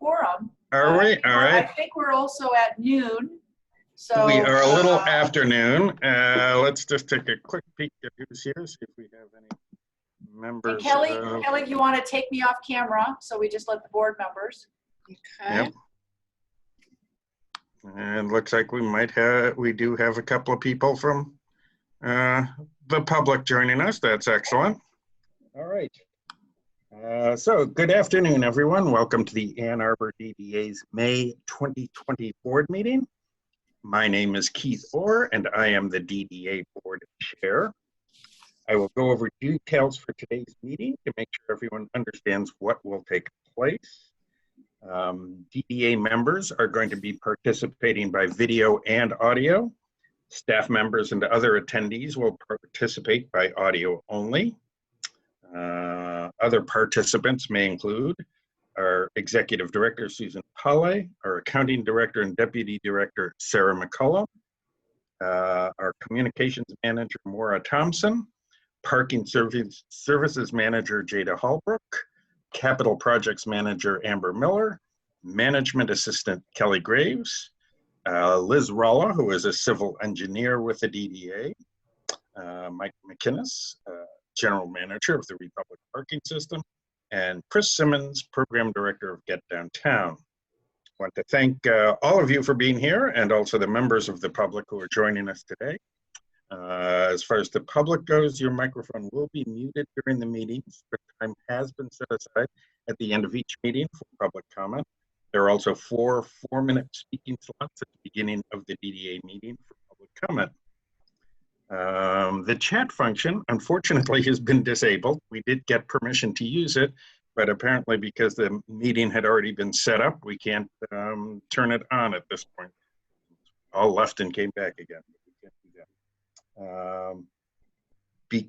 quorum. Are we? All right. I think we're also at noon. So we are a little afternoon. Let's just take a quick peek at who's here, see if we have any members. And Kelly, you want to take me off camera, so we just let the board members. Okay. Yep. And looks like we do have a couple of people from the public joining us. That's excellent. All right. So good afternoon, everyone. Welcome to the Ann Arbor DDA's May 2020 board meeting. My name is Keith Orr, and I am the DDA board chair. I will go over details for today's meeting to make sure everyone understands what will take place. DDA members are going to be participating by video and audio. Staff members and other attendees will participate by audio only. Other participants may include our Executive Director, Susan Polley, our Accounting Director and Deputy Director, Sarah McCullum, our Communications Manager, Maura Thompson, Parking Services Manager, Jada Hallbrook, Capital Projects Manager, Amber Miller, Management Assistant, Kelly Graves, Liz Rolla, who is a civil engineer with the DDA, Mike McInnes, General Manager of the Republic Parking System, and Chris Simmons, Program Director of Get Downtown. I want to thank all of you for being here and also the members of the public who are joining us today. As far as the public goes, your microphone will be muted during the meetings, but time has been set aside at the end of each meeting for public comment. There are also four 4-minute speaking slots at the beginning of the DDA meeting for public comment. The chat function, unfortunately, has been disabled. We did get permission to use it, but apparently because the meeting had already been set up, we can't turn it on at this point. All left and came back again. We can't do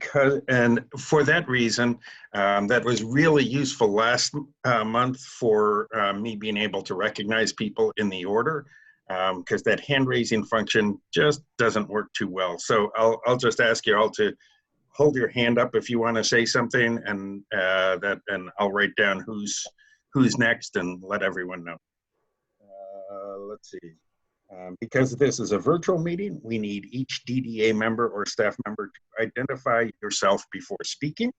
that. And for that reason, that was really useful last month for me being able to recognize people in the order. Because that hand raising function just doesn't work too well. So I'll just ask you all to hold your hand up if you want to say something, and I'll write down who's next and let everyone know. Let's see. Because this is a virtual meeting, we need each DDA member or staff member to identify yourself before speaking.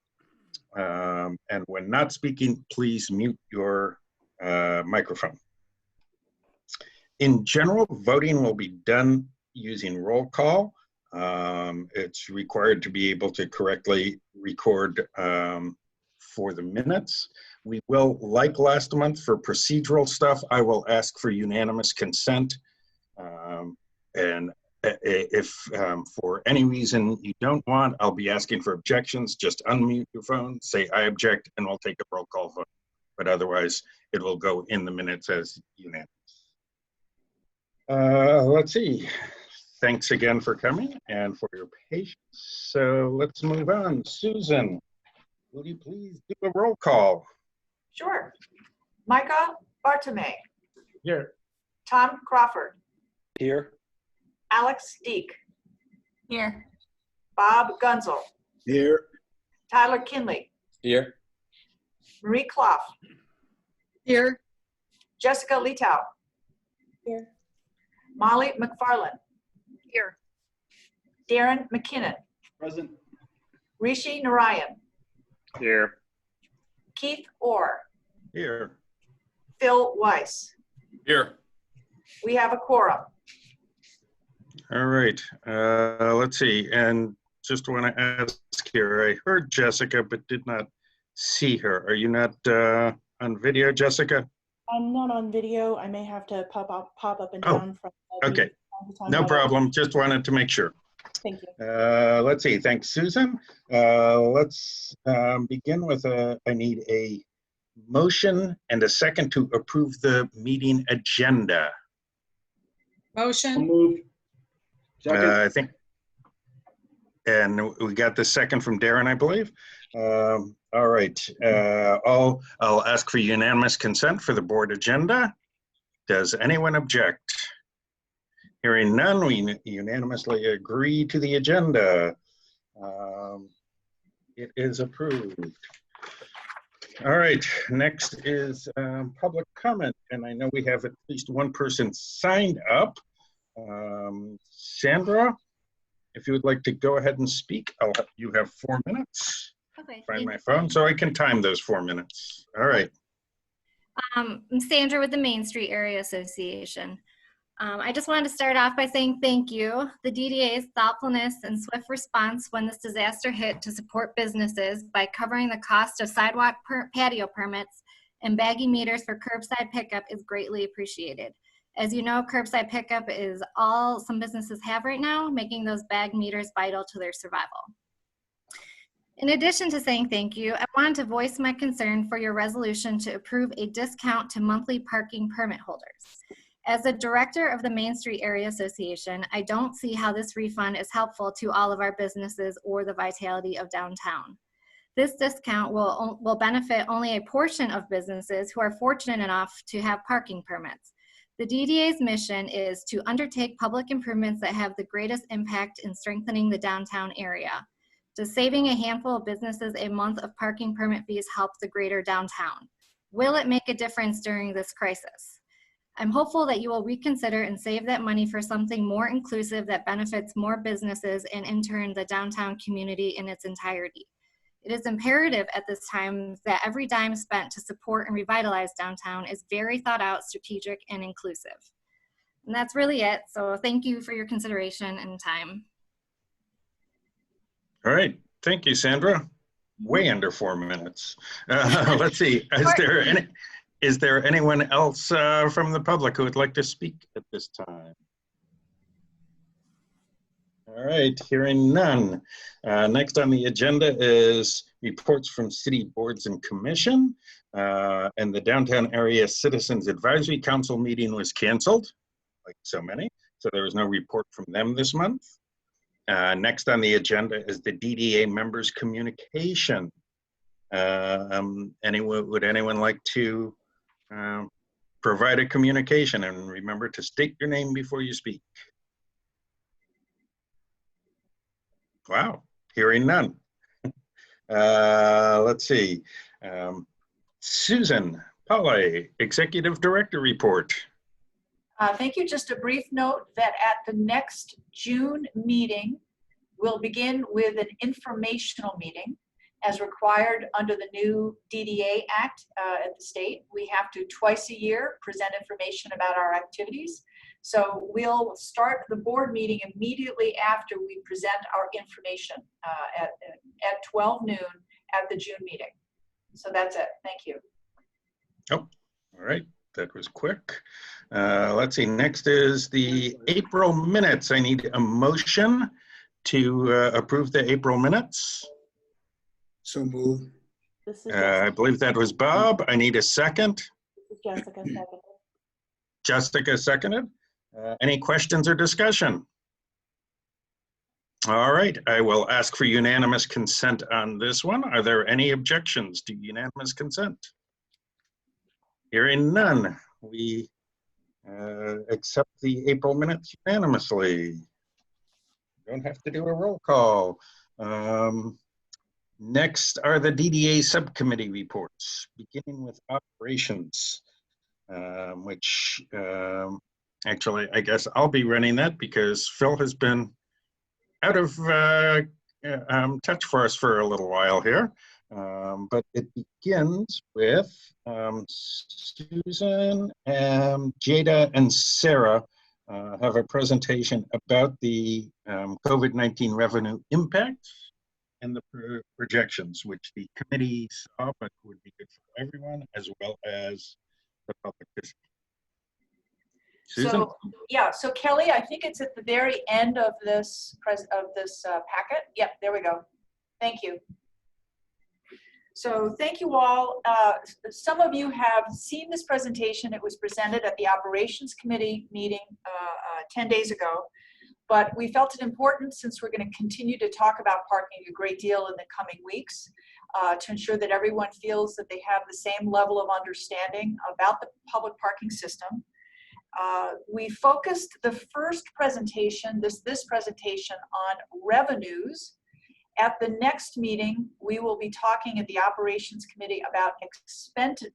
And when not speaking, please mute your microphone. In general, voting will be done using roll call. It's required to be able to correctly record for the minutes. We will, like last month for procedural stuff, I will ask for unanimous consent. And if for any reason you don't want, I'll be asking for objections. Just unmute your phone, say I object, and we'll take a roll call vote. But otherwise, it will go in the minutes as unanimous. Let's see. Thanks again for coming and for your patience. So let's move on. Susan, will you please do a roll call? Sure. Micah Bartome. Here. Tom Crawford. Here. Alex Deek. Here. Bob Gunzel. Here. Tyler Kinley. Here. Marie Clough. Here. Jessica Letow. Here. Molly McFarland. Here. Darren McKinnon. Present. Rishi Narayan. Here. Keith Orr. Here. Phil Weiss. Here. We have a quorum. All right. Let's see. And just want to ask here, I heard Jessica, but did not see her. Are you not on video, Jessica? I'm not on video. I may have to pop up and down from okay. No problem. Just wanted to make sure. Thank you. Let's see. Thanks, Susan. Let's begin with I need a motion and a second to approve the meeting agenda. Motion. Moved. Second. I think, and we got the second from Darren, I believe. All right. I'll ask for unanimous consent for the board agenda. Does anyone object? Hearing none, we unanimously agree to the agenda. It is approved. All right, next is public comment, and I know we have at least one person signed up. Sandra, if you would like to go ahead and speak, you have 4 minutes. Okay. Find my phone so I can time those 4 minutes. All right. I'm Sandra with the Main Street Area Association. I just wanted to start off by saying thank you. The DDA's thoughtfulness and swift response when this disaster hit to support businesses by covering the cost of sidewalk patio permits and baggy meters for curbside pickup is greatly appreciated. As you know, curbside pickup is all some businesses have right now, making those bag meters vital to their survival. In addition to saying thank you, I wanted to voice my concern for your resolution to approve a discount to monthly parking permit holders. As the director of the Main Street Area Association, I don't see how this refund is helpful to all of our businesses or the vitality of downtown. This discount will benefit only a portion of businesses who are fortunate enough to have parking permits. The DDA's mission is to undertake public improvements that have the greatest impact in strengthening the downtown area. Does saving a handful of businesses a month of parking permit fees help the greater downtown? Will it make a difference during this crisis? I'm hopeful that you will reconsider and save that money for something more inclusive that benefits more businesses and in turn the downtown community in its entirety. It is imperative at this time that every dime spent to support and revitalize downtown is very thought out, strategic, and inclusive. And that's really it. So thank you for your consideration and time. All right. Thank you, Sandra. Way under 4 minutes. Let's see. Is there anyone else from the public who would like to speak at this time? All right, hearing none. Next on the agenda is reports from city boards and commission. And the Downtown Area Citizens Advisory Council meeting was canceled, like so many. So there was no report from them this month. Next on the agenda is the DDA members communication. Would anyone like to provide a communication? And remember to state your name before you speak. Wow, hearing none. Let's see. Susan Pauly, Executive Director report. Thank you. Just a brief note that at the next June meeting, we'll begin with an informational meeting as required under the new DDA Act at the state. We have to twice a year present information about our activities. So we'll start the board meeting immediately after we present our information at 12 noon at the June meeting. So that's it. Thank you. Oh, all right. That was quick. Let's see. Next is the April minutes. I need a motion to approve the April minutes. So moved. This is I believe that was Bob. I need a second. Jessica. Second. Jessica seconded. Any questions or discussion? All right, I will ask for unanimous consent on this one. Are there any objections to unanimous consent? Hearing none, we accept the April minutes unanimously. Don't have to do a roll call. Next are the DDA subcommittee reports, beginning with operations, which actually, I guess I'll be running that because Phil has been out of touch for us for a little while here. But it begins with Susan, Jada, and Sarah have a presentation about the COVID-19 revenue impact and the projections, which the committee saw, but would be good for everyone as well as the public to see. Susan? So, yeah, so Kelly, I think it's at the very end of this packet. Yep, there we go. Thank you. So thank you all. Some of you have seen this presentation. It was presented at the Operations Committee meeting 10 days ago. But we felt it important, since we're going to continue to talk about parking a great deal in the coming weeks, to ensure that everyone feels that they have the same level of understanding about the public parking system. We focused the first presentation, this presentation, on revenues At the next meeting, we will be talking at the Operations Committee about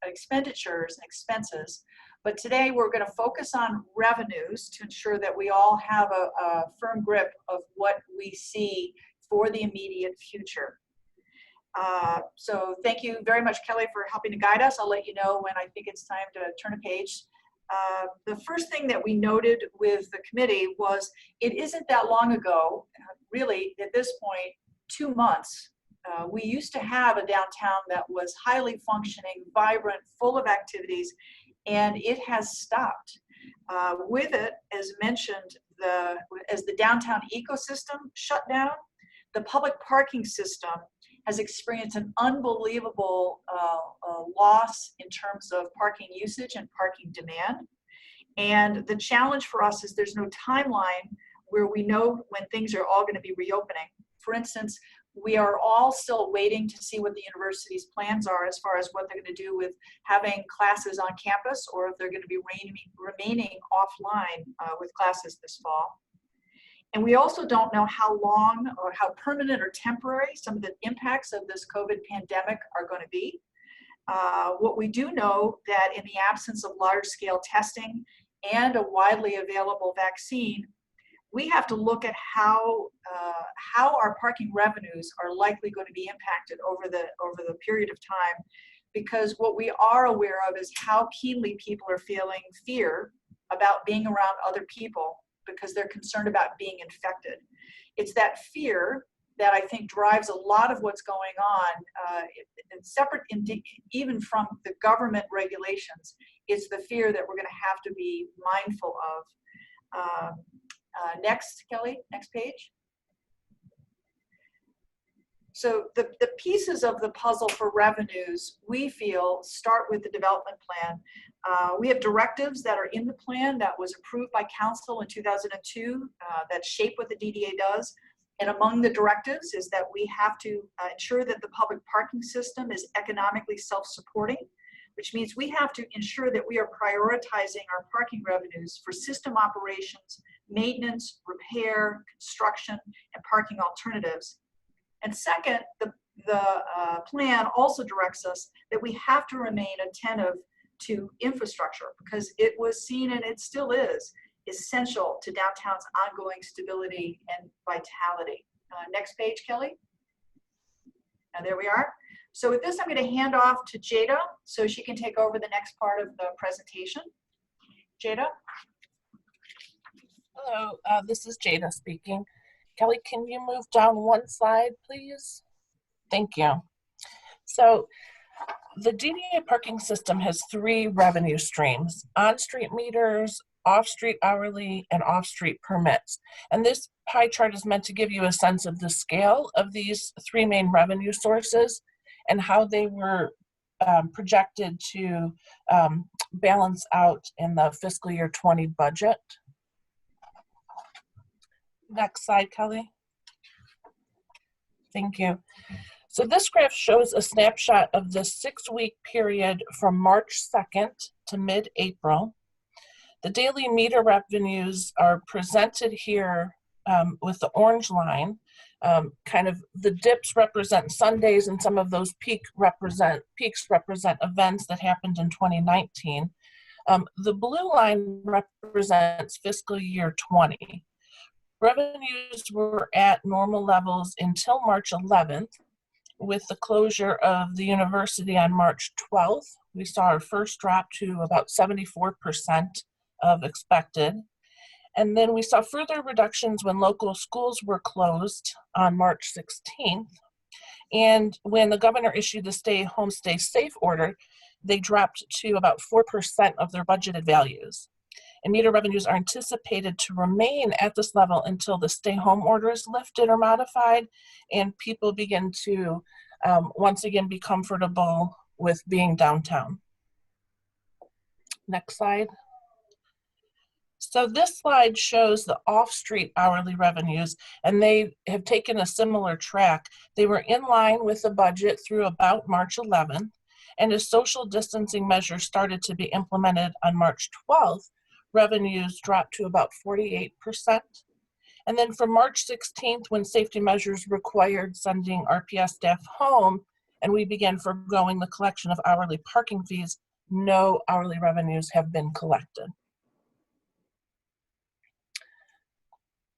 expenditures and expenses. But today we're going to focus on revenues to ensure that we all have a firm grip of what we see for the immediate future. So thank you very much, Kelly, for helping to guide us. I'll let you know when I think it's time to turn a page. The first thing that we noted with the committee was it isn't that long ago, really at this point, 2 months, we used to have a downtown that was highly functioning, vibrant, full of activities, and it has stopped. With it, as mentioned, as the downtown ecosystem shut down, the public parking system has experienced an unbelievable loss in terms of parking usage and parking demand. And the challenge for us is there's no timeline where we know when things are all going to be reopening. For instance, we are all still waiting to see what the university's plans are as far as what they're going to do with having classes on campus, or if they're going to be remaining offline with classes this fall. And we also don't know how long or how permanent or temporary some of the impacts of this COVID pandemic are going to be. What we do know that in the absence of large-scale testing and a widely available vaccine, we have to look at how our parking revenues are likely going to be impacted over the period of time, because what we are aware of is how keenly people are feeling fear about being around other people because they're concerned about being infected. It's that fear that I think drives a lot of what's going on, separate even from the government regulations. It's the fear that we're going to have to be mindful of. Next, Kelly, next page. So the pieces of the puzzle for revenues, we feel, start with the development plan. We have directives that are in the plan that was approved by council in 2002 that shape what the DDA does. And among the directives is that we have to ensure that the public parking system is economically self-supporting, which means we have to ensure that we are prioritizing our parking revenues for system operations, maintenance, repair, construction, and parking alternatives. And second, the plan also directs us that we have to remain attentive to infrastructure, because it was seen, and it still is, essential to downtown's ongoing stability and vitality. Next page, Kelly. And there we are. So with this, I'm going to hand off to Jada so she can take over the next part of the presentation. Jada? Hello, this is Jada speaking. Kelly, can you move down one slide, please? Thank you. So the DDA parking system has 3 revenue streams: on-street meters, off-street hourly, and off-street permits. And this pie chart is meant to give you a sense of the scale of these 3 main revenue sources and how they were projected to balance out in the fiscal year 20 budget. Next slide, Kelly. Thank you. So this graph shows a snapshot of the 6-week period from March 2nd to mid-April. The daily meter revenues are presented here with the orange line. Kind of the dips represent Sundays, and some of those peaks represent events that happened in 2019. The blue line represents fiscal year 20. Revenues were at normal levels until March 11th. With the closure of the university on March 12th, we saw our first drop to about 74% of expected. And then we saw further reductions when local schools were closed on March 16th. And when the governor issued the stay home, stay safe order, they dropped to about 4% of their budgeted values. And meter revenues are anticipated to remain at this level until the stay home order is lifted or modified and people begin to once again be comfortable with being downtown. Next slide. So this slide shows the off-street hourly revenues, and they have taken a similar track. They were in line with the budget through about March 11th, and as social distancing measures started to be implemented on March 12th, revenues dropped to about 48%. And then from March 16th, when safety measures required sending RPS staff home, and we began foregoing the collection of hourly parking fees, no hourly revenues have been collected.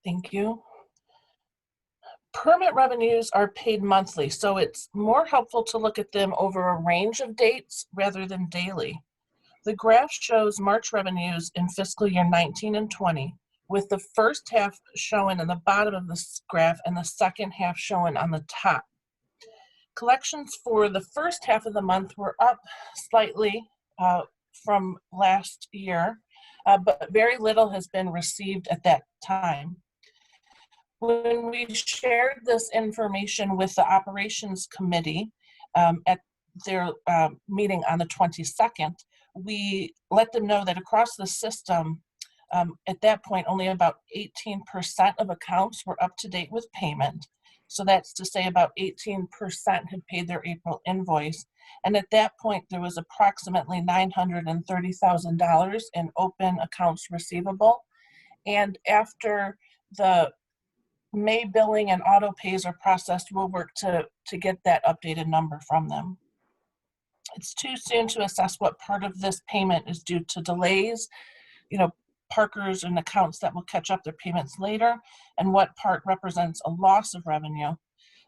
Thank you. Permit revenues are paid monthly, so it's more helpful to look at them over a range of dates rather than daily. The graph shows March revenues in fiscal year 19 and 20, with the first half shown in the bottom of this graph and the second half shown on the top. Collections for the first half of the month were up slightly from last year, but very little has been received at that time. When we shared this information with the operations committee at their meeting on the 22nd, we let them know that across the system, at that point, only about 18% of accounts were up to date with payment. So that's to say about 18% had paid their April invoice. And at that point, there was approximately $930,000 in open accounts receivable. And after the May billing and auto pays are processed, we'll work to get that updated number from them. It's too soon to assess what part of this payment is due to delays, parkers and accounts that will catch up their payments later, and what part represents a loss of revenue.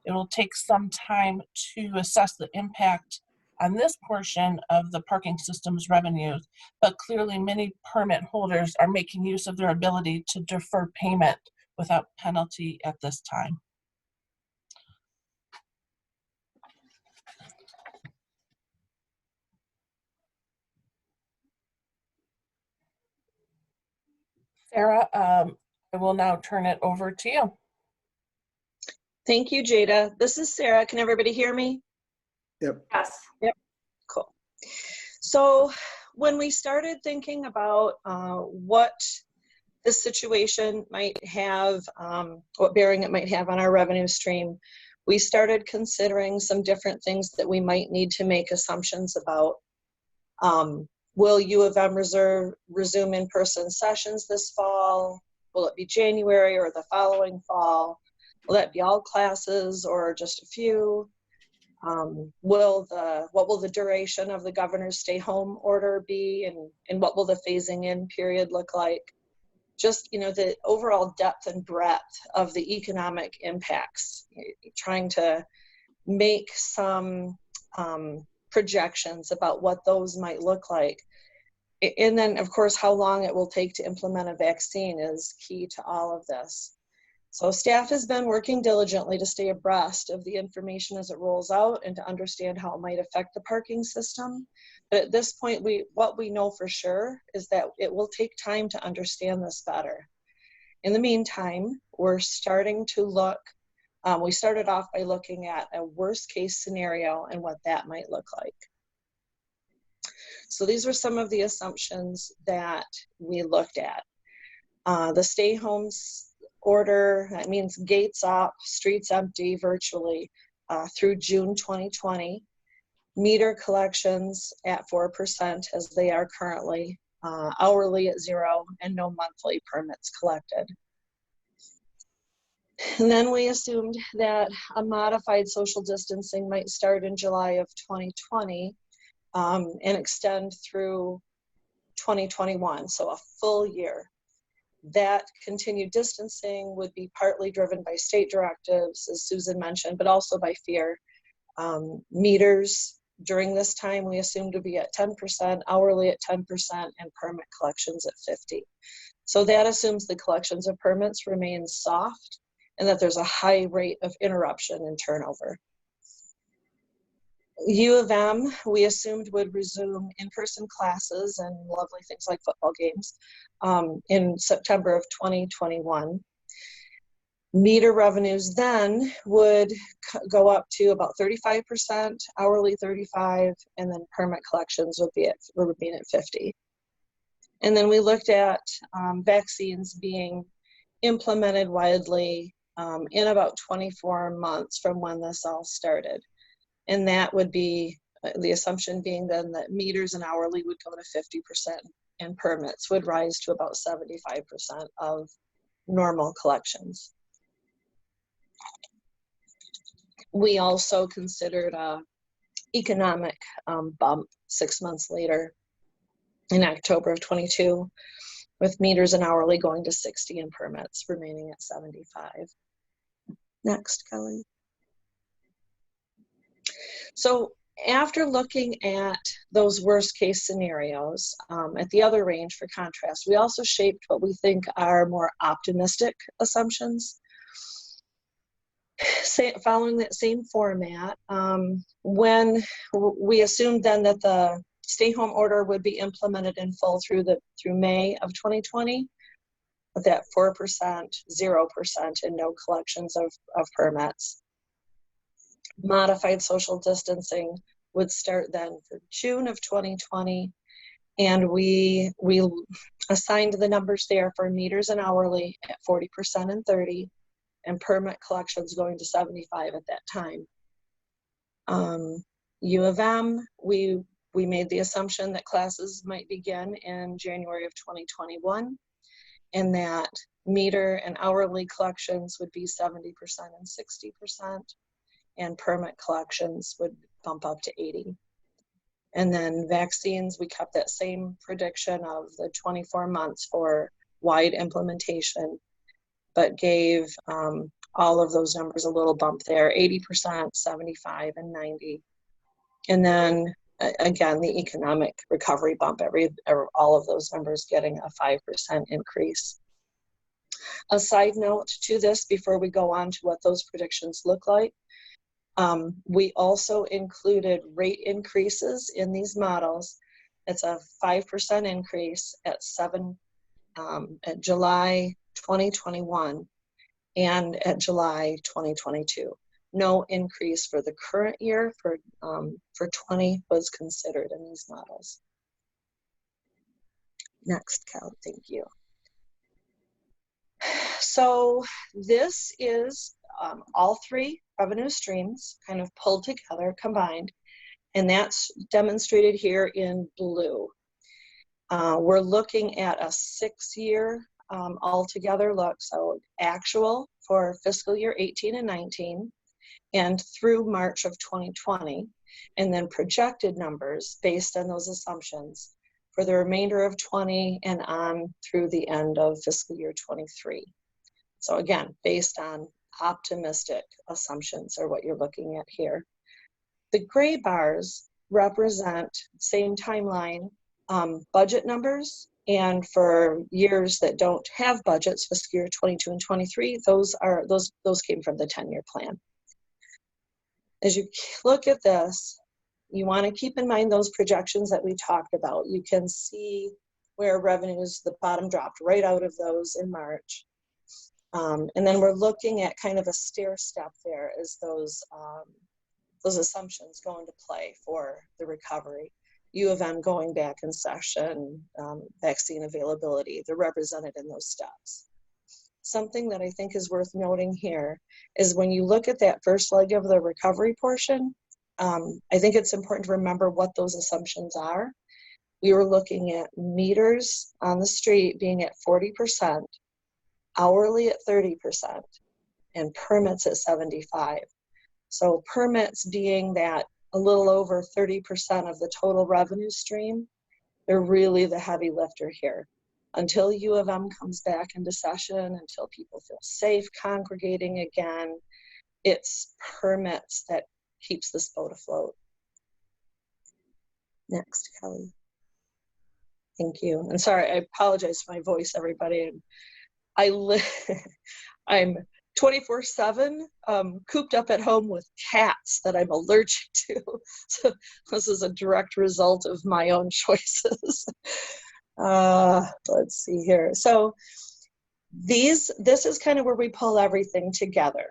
It will take some time to assess the impact on this portion of the parking system's revenues, but clearly many permit holders are making use of their ability to defer payment without penalty at this time. Sarah, I will now turn it over to you. Thank you, Jada. This is Sarah. Can everybody hear me? Yep. Yes. Cool. So when we started thinking about what this situation might have, what bearing it might have on our revenue stream, we started considering some different things that we might need to make assumptions about. Will U of M resume in-person sessions this fall? Will it be January or the following fall? Will that be all classes or just a few? What will the duration of the governor's stay home order be, and what will the phasing in period look like? Just, the overall depth and breadth of the economic impacts, trying to make some projections about what those might look like. And then, of course, how long it will take to implement a vaccine is key to all of this. So staff has been working diligently to stay abreast of the information as it rolls out and to understand how it might affect the parking system. But at this point, what we know for sure is that it will take time to understand this better. In the meantime, we're starting to look, we started off by looking at a worst case scenario and what that might look like. So these were some of the assumptions that we looked at. The stay homes order, that means gates up, streets empty virtually through June 2020. Meter collections at 4% as they are currently, hourly at 0, and no monthly permits collected. And then we assumed that a modified social distancing might start in July of 2020 and extend through 2021, so a full year. That continued distancing would be partly driven by state directives, as Susan mentioned, but also by fear. Meters during this time we assumed to be at 10%, hourly at 10%, and permit collections at 50%. So that assumes the collections of permits remain soft and that there's a high rate of interruption and turnover. U of M, we assumed would resume in-person classes and lovely things like football games in September of 2021. Meter revenues then would go up to about 35%, hourly 35%, and then permit collections would remain at 50%. And then we looked at vaccines being implemented widely in about 24 months from when this all started. And that would be, the assumption being then that meters and hourly would go to 50% and permits would rise to about 75% of normal collections. We also considered a economic bump 6 months later in October of 22, with meters and hourly going to 60 and permits remaining at 75. Next, Kelly. So after looking at those worst case scenarios at the other range for contrast, we also shaped what we think are more optimistic assumptions. Following that same format, when we assumed then that the stay home order would be implemented in full through May of 2020, with that 4%, 0%, and no collections of permits. Modified social distancing would start then for June of 2020, and we assigned the numbers there for meters and hourly at 40% and 30, and permit collections going to 75 at that time. U of M, we made the assumption that classes might begin in January of 2021, and that meter and hourly collections would be 70% and 60%, and permit collections would bump up to 80. And then vaccines, we kept that same prediction of the 24 months for wide implementation, but gave all of those numbers a little bump there, 80%, 75, and 90. And then again, the economic recovery bump, all of those numbers getting a 5% increase. A side note to this before we go on to what those predictions look like, we also included rate increases in these models. It's a 5% increase at July 2021 and at July 2022. No increase for the current year for 20 was considered in these models. Next, Cal, thank you. So this is all three revenue streams kind of pulled together, combined, and that's demonstrated here in blue. We're looking at a 6-year altogether look, so actual for fiscal year 18 and 19 and through March of 2020, and then projected numbers based on those assumptions for the remainder of 20 and on through the end of fiscal year 23. So again, based on optimistic assumptions are what you're looking at here. The gray bars represent same timeline budget numbers, and for years that don't have budgets, fiscal year 22 and 23, those came from the 10-year plan. As you look at this, you want to keep in mind those projections that we talked about. You can see where revenues, the bottom dropped right out of those in March. And then we're looking at kind of a stair step there as those assumptions go into play for the recovery. U of M going back in session, vaccine availability, they're represented in those steps. Something that I think is worth noting here is when you look at that first leg of the recovery portion, I think it's important to remember what those assumptions are. We were looking at meters on the street being at 40%, hourly at 30%, and permits at 75. So permits being that a little over 30% of the total revenue stream, they're really the heavy lifter here. Until U of M comes back into session, until people feel safe congregating again, it's permits that keeps this boat afloat. Next, Kelly. Thank you. And sorry, I apologize for my voice, everybody. I'm 24/7 cooped up at home with cats that I'm allergic to. So this is a direct result of my own choices. Let's see here. So this is kind of where we pull everything together.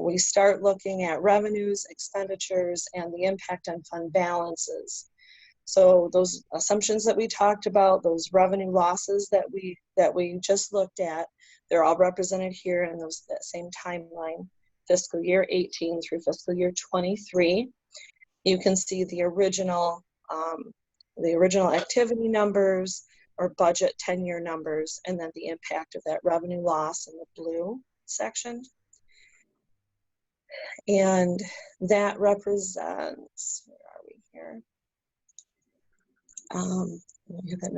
We start looking at revenues, expenditures, and the impact on fund balances. So those assumptions that we talked about, those revenue losses that we just looked at, they're all represented here in that same timeline, fiscal year 18 through fiscal year 23. You can see the original activity numbers, or budget 10-year numbers, and then the impact of that revenue loss in the blue section. And that represents, where are we here?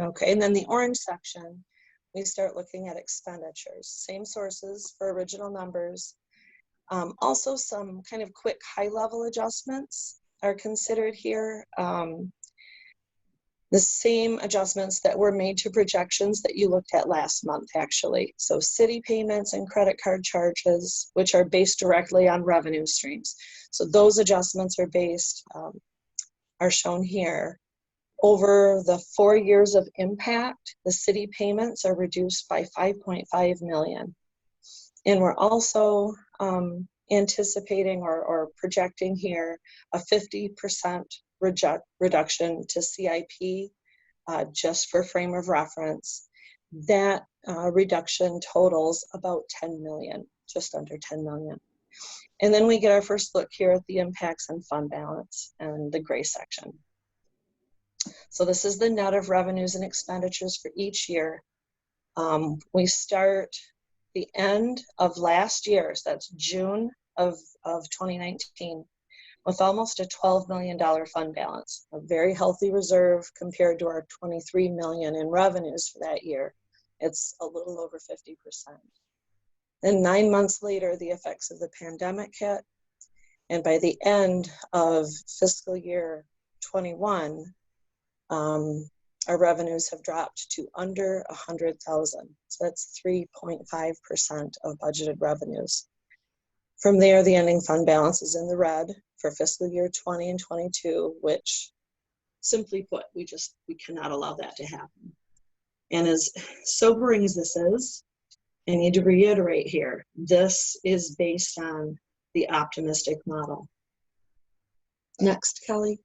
Okay, and then the orange section, we start looking at expenditures. Same sources for original numbers. Also, some kind of quick high-level adjustments are considered here. The same adjustments that were made to projections that you looked at last month, actually. So city payments and credit card charges, which are based directly on revenue streams. So those adjustments are based, are shown here. Over the 4 years of impact, the city payments are reduced by 5.5 million. And we're also anticipating or projecting here a 50% reduction to CIP, just for frame of reference. That reduction totals about 10 million, just under 10 million. And then we get our first look here at the impacts on fund balance and the gray section. So this is the net of revenues and expenditures for each year. We start the end of last year, so that's June of 2019, with almost a $12 million fund balance, a very healthy reserve compared to our 23 million in revenues for that year. It's a little over 50%. Then 9 months later, the effects of the pandemic hit, and by the end of fiscal year 21, our revenues have dropped to under 100,000. So that's 3.5% of budgeted revenues. From there, the ending fund balance is in the red for fiscal year 20 and 22, which, simply put, we cannot allow that to happen. And as sobering as this is, I need to reiterate here, this is based on the optimistic model. Next, Kelly.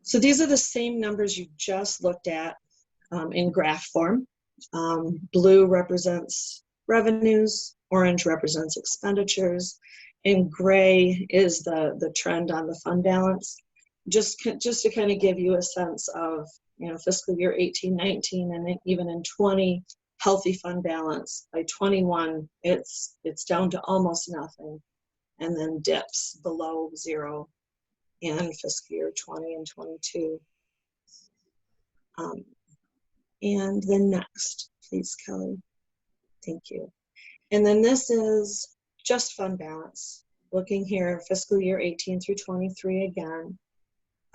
So these are the same numbers you just looked at in graph form. Blue represents revenues, orange represents expenditures, and gray is the trend on the fund balance. Just to kind of give you a sense of, fiscal year 18, 19, and even in 20, healthy fund balance. By 21, it's down to almost nothing, and then dips below zero in fiscal year 20 and 22. And then next, please, Kelly. Thank you. And then this is just fund balance. Looking here, fiscal year 18 through 23 again,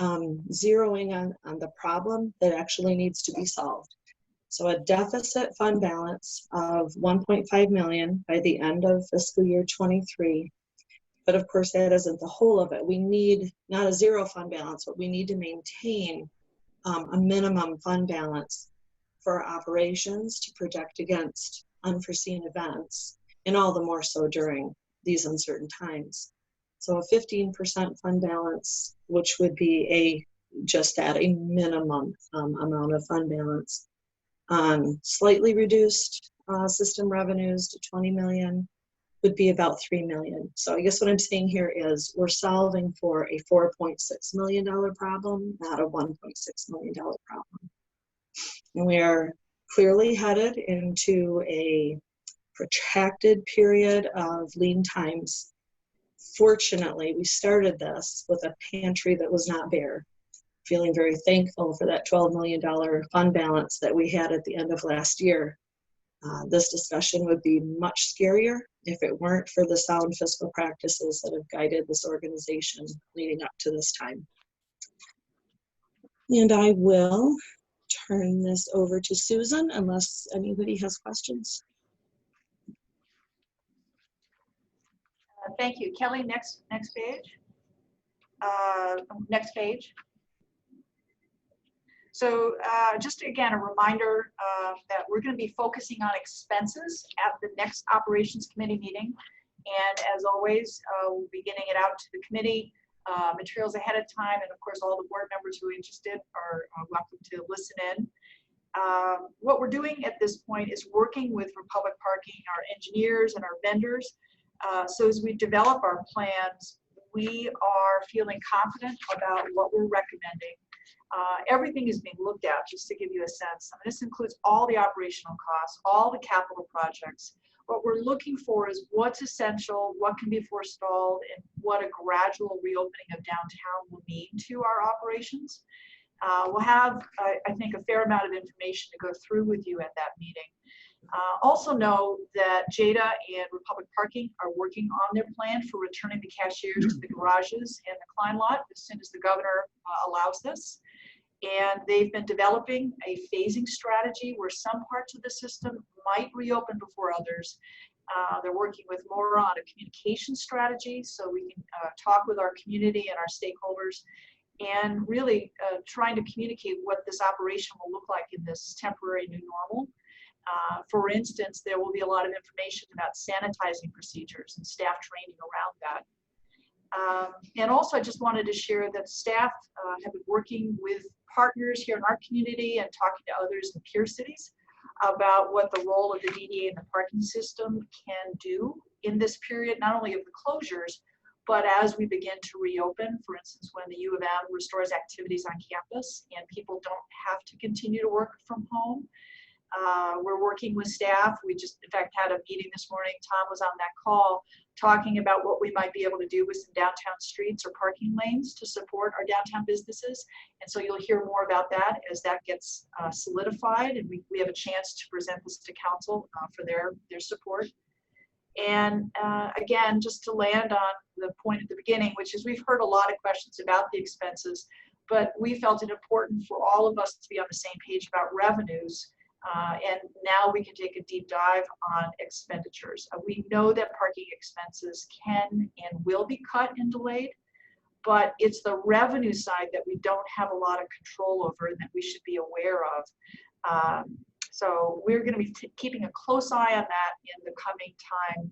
zeroing on the problem that actually needs to be solved. So a deficit fund balance of 1.5 million by the end of fiscal year 23. But of course, that isn't the whole of it. We need not a zero fund balance, but we need to maintain a minimum fund balance for our operations to protect against unforeseen events, and all the more so during these uncertain times. So a 15% fund balance, which would be just at a minimum amount of fund balance. Slightly reduced system revenues to 20 million would be about 3 million. So I guess what I'm saying here is we're solving for a $4.6 million problem, not a $1.6 million problem. And we are clearly headed into a protracted period of lean times. Fortunately, we started this with a pantry that was not bare. Feeling very thankful for that $12 million fund balance that we had at the end of last year. This discussion would be much scarier if it weren't for the sound fiscal practices that have guided this organization leading up to this time. And I will turn this over to Susan unless anybody has questions. Thank you. Kelly, next page. Next page. So just again, a reminder that we're going to be focusing on expenses at the next operations committee meeting. And as always, we'll be getting it out to the committee materials ahead of time. And of course, all the board members who are interested are welcome to listen in. What we're doing at this point is working with Republic Parking, our engineers and our vendors. So as we develop our plans, we are feeling confident about what we're recommending. Everything is being looked at, just to give you a sense. I mean, this includes all the operational costs, all the capital projects. What we're looking for is what's essential, what can be forestalled, and what a gradual reopening of downtown will mean to our operations. We'll have, I think, a fair amount of information to go through with you at that meeting. Also know that JADA and Republic Parking are working on their plan for returning the cashiers to the garages and the Klein lot as soon as the governor allows this. And they've been developing a phasing strategy where some parts of the system might reopen before others. They're working with more on a communication strategy so we can talk with our community and our stakeholders, and really trying to communicate what this operation will look like in this temporary new normal. For instance, there will be a lot of information about sanitizing procedures and staff training around that. And also, I just wanted to share that staff have been working with partners here in our community and talking to others in peer cities about what the role of the DDA and the parking system can do in this period, not only of the closures, but as we begin to reopen, for instance, when the U of M restores activities on campus and people don't have to continue to work from home. We're working with staff. We just, in fact, had a meeting this morning. Tom was on that call talking about what we might be able to do with some downtown streets or parking lanes to support our downtown businesses. And so you'll hear more about that as that gets solidified, and we have a chance to present this to council for their support. And again, just to land on the point at the beginning, which is we've heard a lot of questions about the expenses, but we felt it important for all of us to be on the same page about revenues. And now we can take a deep dive on expenditures. We know that parking expenses can and will be cut and delayed, but it's the revenue side that we don't have a lot of control over and that we should be aware of. So we're going to be keeping a close eye on that in the coming time.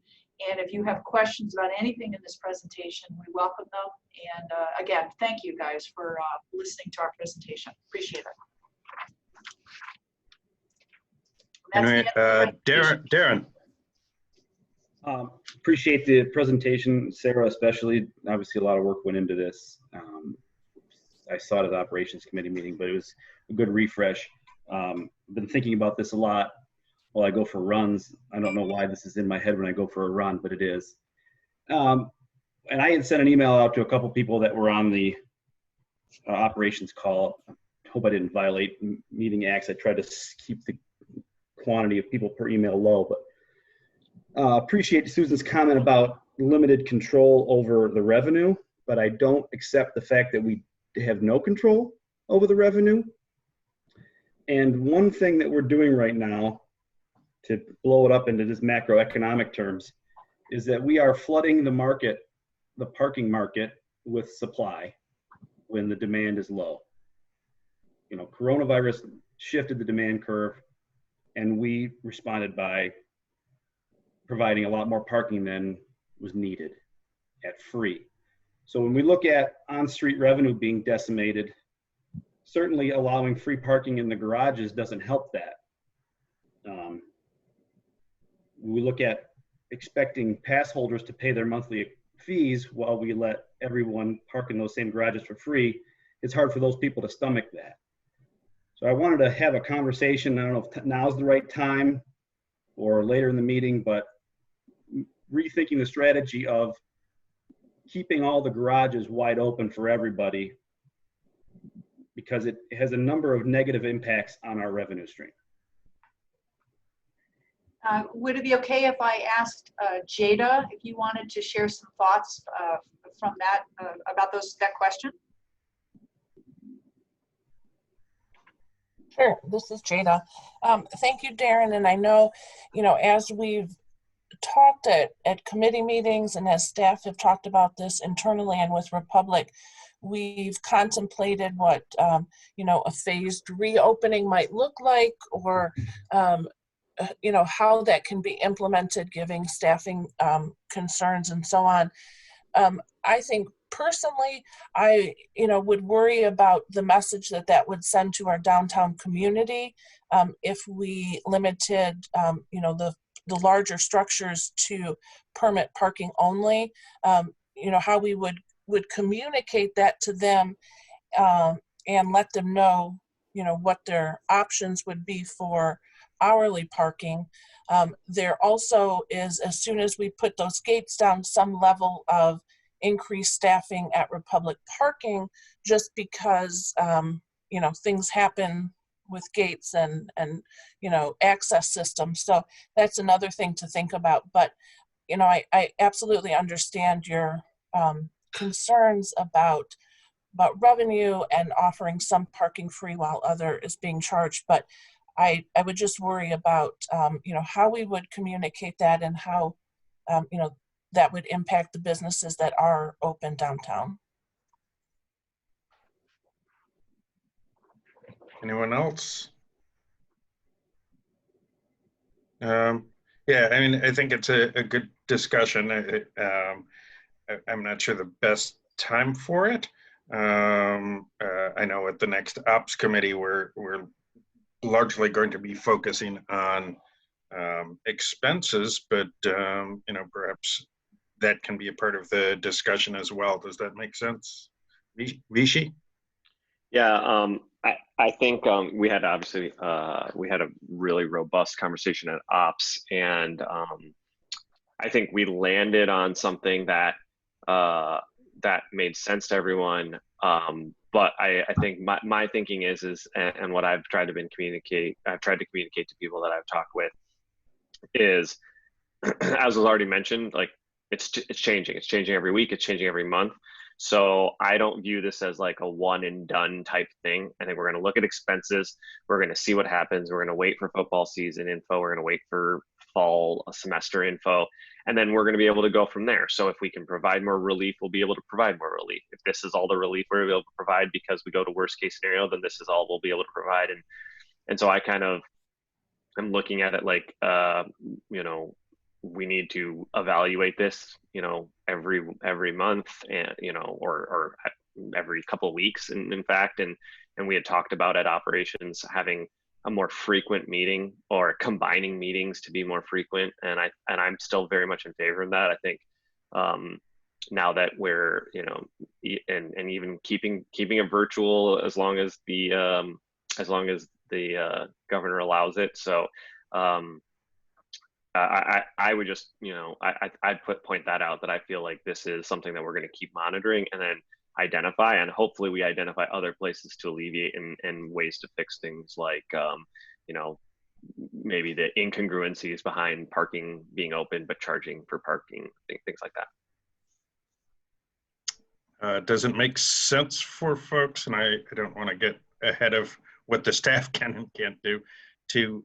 And if you have questions about anything in this presentation, we welcome them. And again, thank you guys for listening to our presentation. Appreciate it. Anyway, Darren. Appreciate the presentation, Sarah, especially. Obviously, a lot of work went into this. I saw it at the Operations Committee meeting, but it was a good refresh. Been thinking about this a lot while I go for runs. I don't know why this is in my head when I go for a run, but it is. And I had sent an email out to a couple people that were on the operations call. I hope I didn't violate meeting acts. I tried to keep the quantity of people per email low, but appreciate Susan's comment about limited control over the revenue, but I don't accept the fact that we have no control over the revenue. And one thing that we're doing right now, to blow it up into this macroeconomic terms, is that we are flooding the market, the parking market, with supply when the demand is low. You know, coronavirus shifted the demand curve, and we responded by providing a lot more parking than was needed at free. So when we look at on-street revenue being decimated, certainly allowing free parking in the garages doesn't help that. We look at expecting pass holders to pay their monthly fees while we let everyone park in those same garages for free. It's hard for those people to stomach that. So I wanted to have a conversation. I don't know if now's the right time or later in the meeting, but rethinking the strategy of keeping all the garages wide open for everybody, because it has a number of negative impacts on our revenue stream. Would it be okay if I asked Jada if you wanted to share some thoughts from that about that question? Sure, this is Jada. Thank you, Darren. And I know, as we've talked at committee meetings and as staff have talked about this internally and with Republic, we've contemplated what, a phased reopening might look like, or, how that can be implemented, giving staffing concerns and so on. I think personally, I, would worry about the message that would send to our downtown community if we limited, the larger structures to permit parking only. How we would communicate that to them and let them know, what their options would be for hourly parking. There also is, as soon as we put those gates down, some level of increased staffing at Republic Parking, just because, things happen with gates and access systems. So that's another thing to think about. But, I absolutely understand your concerns about revenue and offering some parking free while other is being charged. But I would just worry about, how we would communicate that and how, that would impact the businesses that are open downtown. Anyone else? Yeah, I mean, I think it's a good discussion. I'm not sure the best time for it. I know at the next ops committee, we're largely going to be focusing on expenses, but perhaps that can be a part of the discussion as well. Does that make sense, Rishi? Yeah, I think we had obviously we had a really robust conversation at ops, and I think we landed on something that that made sense to everyone. But I think my thinking is and what I've tried to communicate to people that I've talked with is, as was already mentioned, like it's changing. It's changing every week. It's changing every month. So I don't view this as like a one and done type thing. I think we're going to look at expenses. We're going to see what happens. We're going to wait for football season info. We're going to wait for fall semester info. And then we're going to be able to go from there. So if we can provide more relief, we'll be able to provide more relief. If this is all the relief we're able to provide because we go to worst case scenario, then this is all we'll be able to provide. And so I kind of am looking at it like, we need to evaluate this, every month, and or every couple of weeks, in fact, and we had talked about at operations having a more frequent meeting or combining meetings to be more frequent, and I'm still very much in favor of that. I think now that we're and even keeping it virtual as long as the governor allows it. So I would just, I'd point that out, that I feel like this is something that we're going to keep monitoring and then identify, and hopefully we identify other places to alleviate and ways to fix things like, maybe the incongruencies behind parking being open but charging for parking, things like that. Does it make sense for folks, and I don't want to get ahead of what the staff can and can't do, to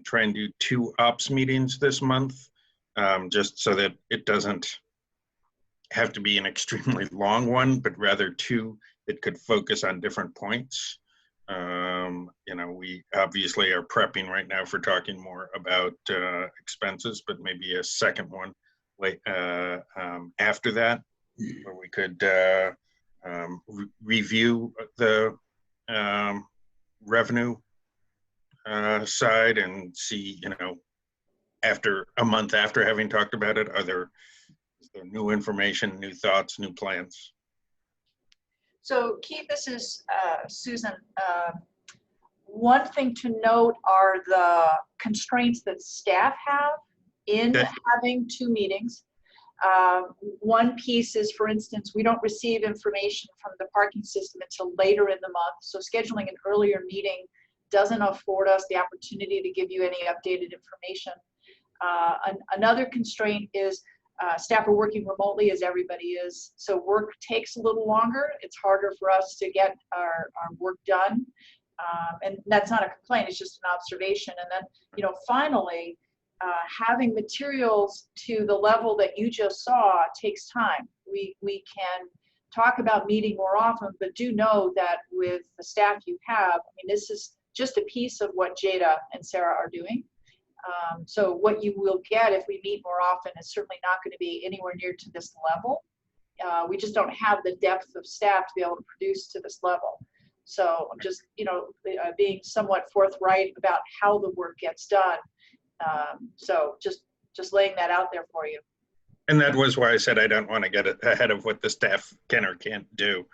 try and do 2 ops meetings this month, just so that it doesn't have to be an extremely long one, but rather 2 that could focus on different points. We obviously are prepping right now for talking more about expenses, but maybe a second one after that, where we could review the revenue side and see, after a month after having talked about it, is there new information, new thoughts, new plans? So Keith, this is Susan. One thing to note are the constraints that staff have in having 2 meetings. One piece is, for instance, we don't receive information from the parking system until later in the month. So scheduling an earlier meeting doesn't afford us the opportunity to give you any updated information. Another constraint is staff are working remotely, as everybody is. So work takes a little longer. It's harder for us to get our work done. And that's not a complaint, it's just an observation. And then, finally, having materials to the level that you just saw takes time. We can talk about meeting more often, but do know that with the staff you have, this is just a piece of what Jada and Sarah are doing. So what you will get if we meet more often is certainly not going to be anywhere near to this level. We just don't have the depth of staff to be able to produce to this level. So I'm just, being somewhat forthright about how the work gets done. So just laying that out there for you. And that was why I said I don't want to get ahead of what the staff can or can't do.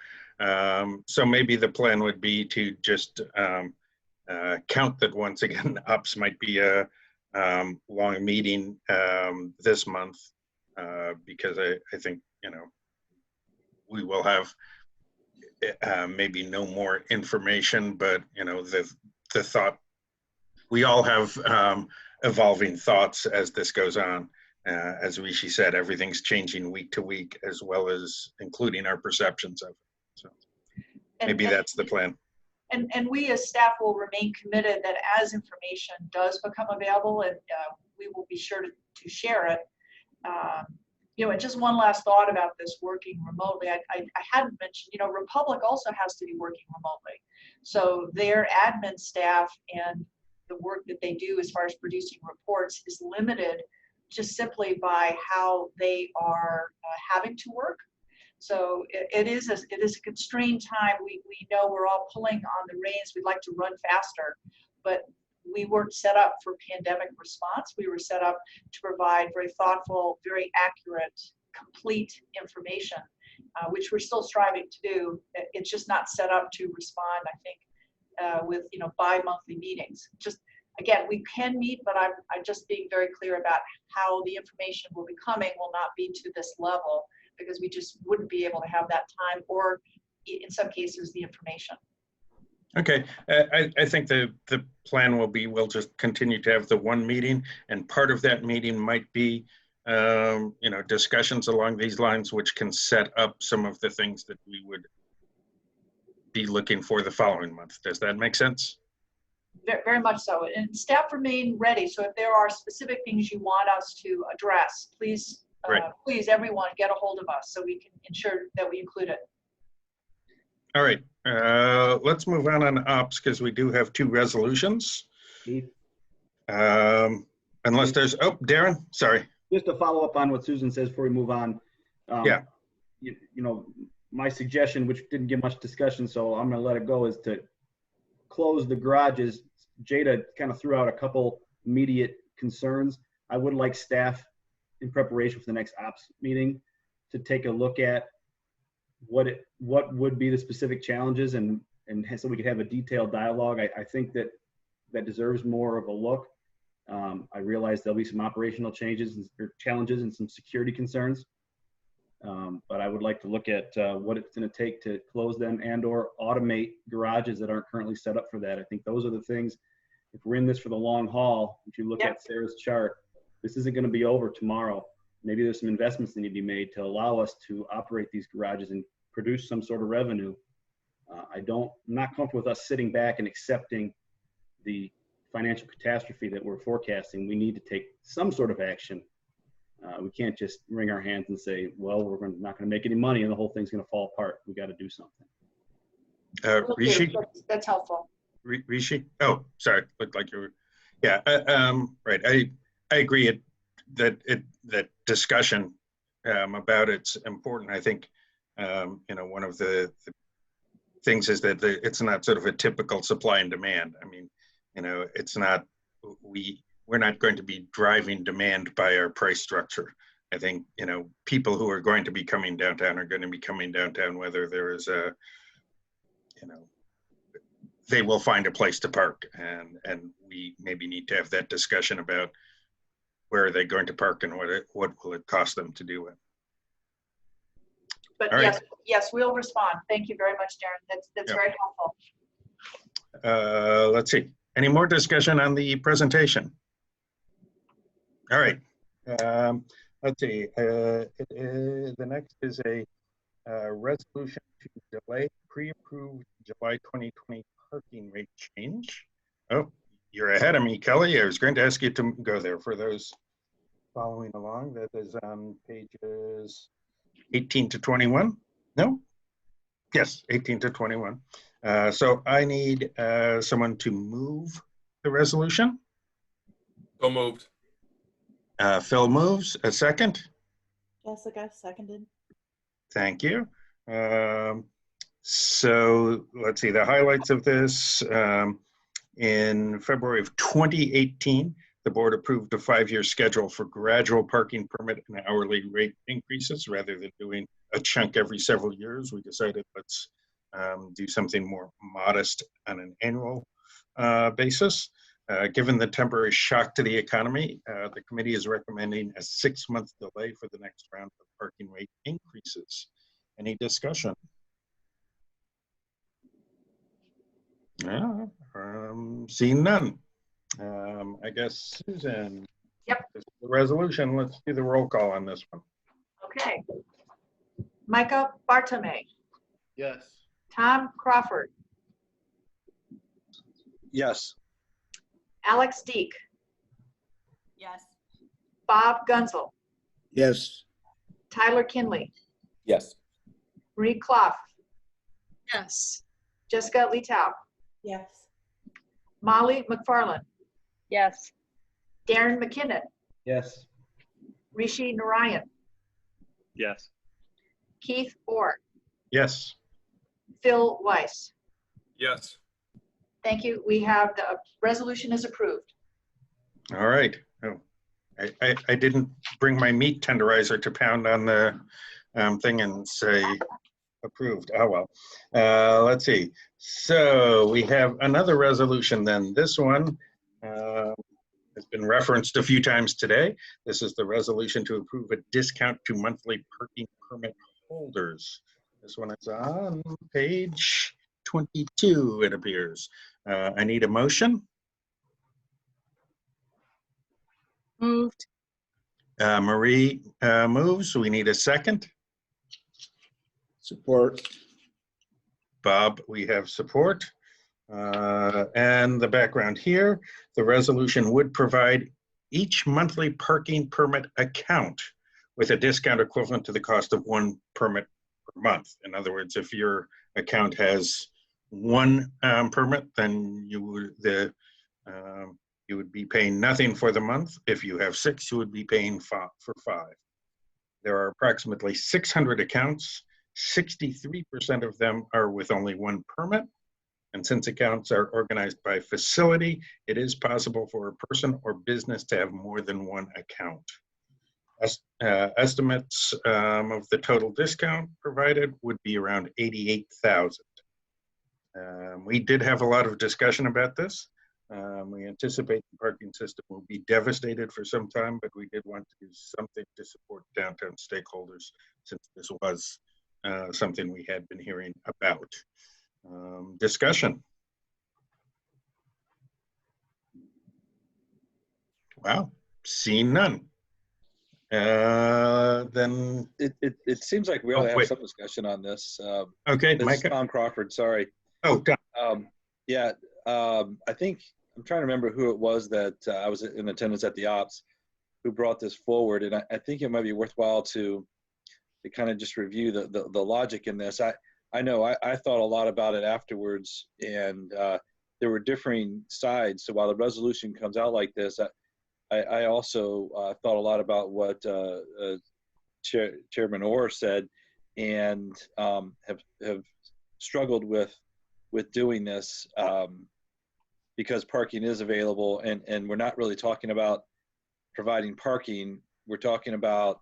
So maybe the plan would be to just count that once again, ops might be a long meeting this month because I think, we will have maybe no more information, but the thought, we all have evolving thoughts as this goes on. As Rishi said, everything's changing week to week, as well as including our perceptions of it. So maybe that's the plan. And we as staff will remain committed that as information does become available, and we will be sure to share it. And just one last thought about this working remotely. I hadn't mentioned, Republic also has to be working remotely. So their admin staff and the work that they do as far as producing reports is limited just simply by how they are having to work. So it is a constrained time. We know we're all pulling on the reins. We'd like to run faster, but we weren't set up for pandemic response. We were set up to provide very thoughtful, very accurate, complete information, which we're still striving to do. It's just not set up to respond, I think, with bi-monthly meetings. Just again, we can meet, but I'm just being very clear about how the information will be coming will not be to this level, because we just wouldn't be able to have that time, or in some cases, the information. Okay, I think the plan will be we'll just continue to have the one meeting, and part of that meeting might be discussions along these lines, which can set up some of the things that we would be looking for the following month. Does that make sense? Very much so, and staff remain ready. So if there are specific things you want us to address, please, please everyone get a hold of us so we can ensure that we include it. All right, let's move on ops, because we do have two resolutions. Unless there's, Darren, sorry. Just to follow up on what Susan says before we move on. Yeah. My suggestion, which didn't get much discussion, so I'm gonna let it go, is to close the garages. Jada kind of threw out a couple immediate concerns. I would like staff, in preparation for the next ops meeting, to take a look at what would be the specific challenges, and so we could have a detailed dialogue. I think that deserves more of a look. I realize there'll be some operational changes or challenges and some security concerns, but I would like to look at what it's going to take to close them and or automate garages that aren't currently set up for that. I think those are the things. If we're in this for the long haul, if you look at Sarah's chart, this isn't going to be over tomorrow. Maybe there's some investments that need to be made to allow us to operate these garages and produce some sort of revenue. I'm not comfortable with us sitting back and accepting the financial catastrophe that we're forecasting. We need to take some sort of action. We can't just wring our hands and say, well, we're not going to make any money and the whole thing's going to fall apart. We got to do something. Rishi? That's helpful. Rishi? Oh, sorry. Looked like you were. Yeah, right. I agree that discussion about it's important. I think, one of the things is that it's not sort of a typical supply and demand. I mean, it's not, we're not going to be driving demand by our price structure. I think, people who are going to be coming downtown are going to be coming downtown, whether there is they will find a place to park, and we maybe need to have that discussion about where are they going to park and what will it cost them to do it. But yes, we'll respond. Thank you very much, Darren. That's very helpful. Let's see. Any more discussion on the presentation? All right. Let's see. The next is a resolution to delay pre-approved July 2020 parking rate change. Oh, you're ahead of me, Kelly. I was going to ask you to go there for those following along. That is on pages 18 to 21. No? Yes, 18 to 21. So I need someone to move the resolution. So moved. Phil moves. A second? Jessica seconded. Thank you. So let's see, the highlights of this. In February of 2018, the board approved a 5-year schedule for gradual parking permit and hourly rate increases rather than doing a chunk every several years. We decided let's do something more modest on an annual basis. Given the temporary shock to the economy, the committee is recommending a 6-month delay for the next round of parking rate increases. Any discussion? Yeah, seeing none. I guess, Susan. Yep. This is the resolution. Let's do the roll call on this one. Okay. Micah Bartome, Yes. Tom Crawford, Yes. Alex Deek, Yes. Bob Gunzel, Yes. Tyler Kinley, Yes. Marie Clough, Yes. Jessica Letow, Yes. Molly McFarland, Yes. Darren McKinnon, Yes. Rishi Narayan, Yes. Keith Orr, Yes. Phil Weiss. Yes. Thank you. We have the resolution is approved. All right. Oh, I didn't bring my meat tenderizer to pound on the thing and say approved. Oh, well. Let's see. So we have another resolution then. This one has been referenced a few times today. This is the resolution to approve a discount to monthly parking permit holders. This one is on page 22, it appears. I need a motion. Moved. Marie moves. We need a second. Support. Bob, we have support. And the background here, the resolution would provide each monthly parking permit account with a discount equivalent to the cost of one permit per month. In other words, if your account has one permit, then you would be paying nothing for the month. If you have 6, you would be paying for 5. There are approximately 600 accounts. 63% of them are with only one permit. And since accounts are organized by facility, it is possible for a person or business to have more than one account. Estimates of the total discount provided would be around $88,000. We did have a lot of discussion about this. We anticipate the parking system will be devastated for some time, but we did want to do something to support downtown stakeholders since this was something we had been hearing about. Discussion. Wow, seeing none. Then It seems like we ought to have wait. some discussion on this. Okay, This is Micah. Tom Crawford, sorry. Oh, Tom. Yeah, I think, I'm trying to remember who it was that I was in attendance at the ops who brought this forward, and I think it might be worthwhile to kind of just review the logic in this. I know I thought a lot about it afterwards, and there were differing sides. So while the resolution comes out like this, I also thought a lot about what Chairman Orr said, and have struggled with doing this because parking is available, and we're not really talking about providing parking. We're talking about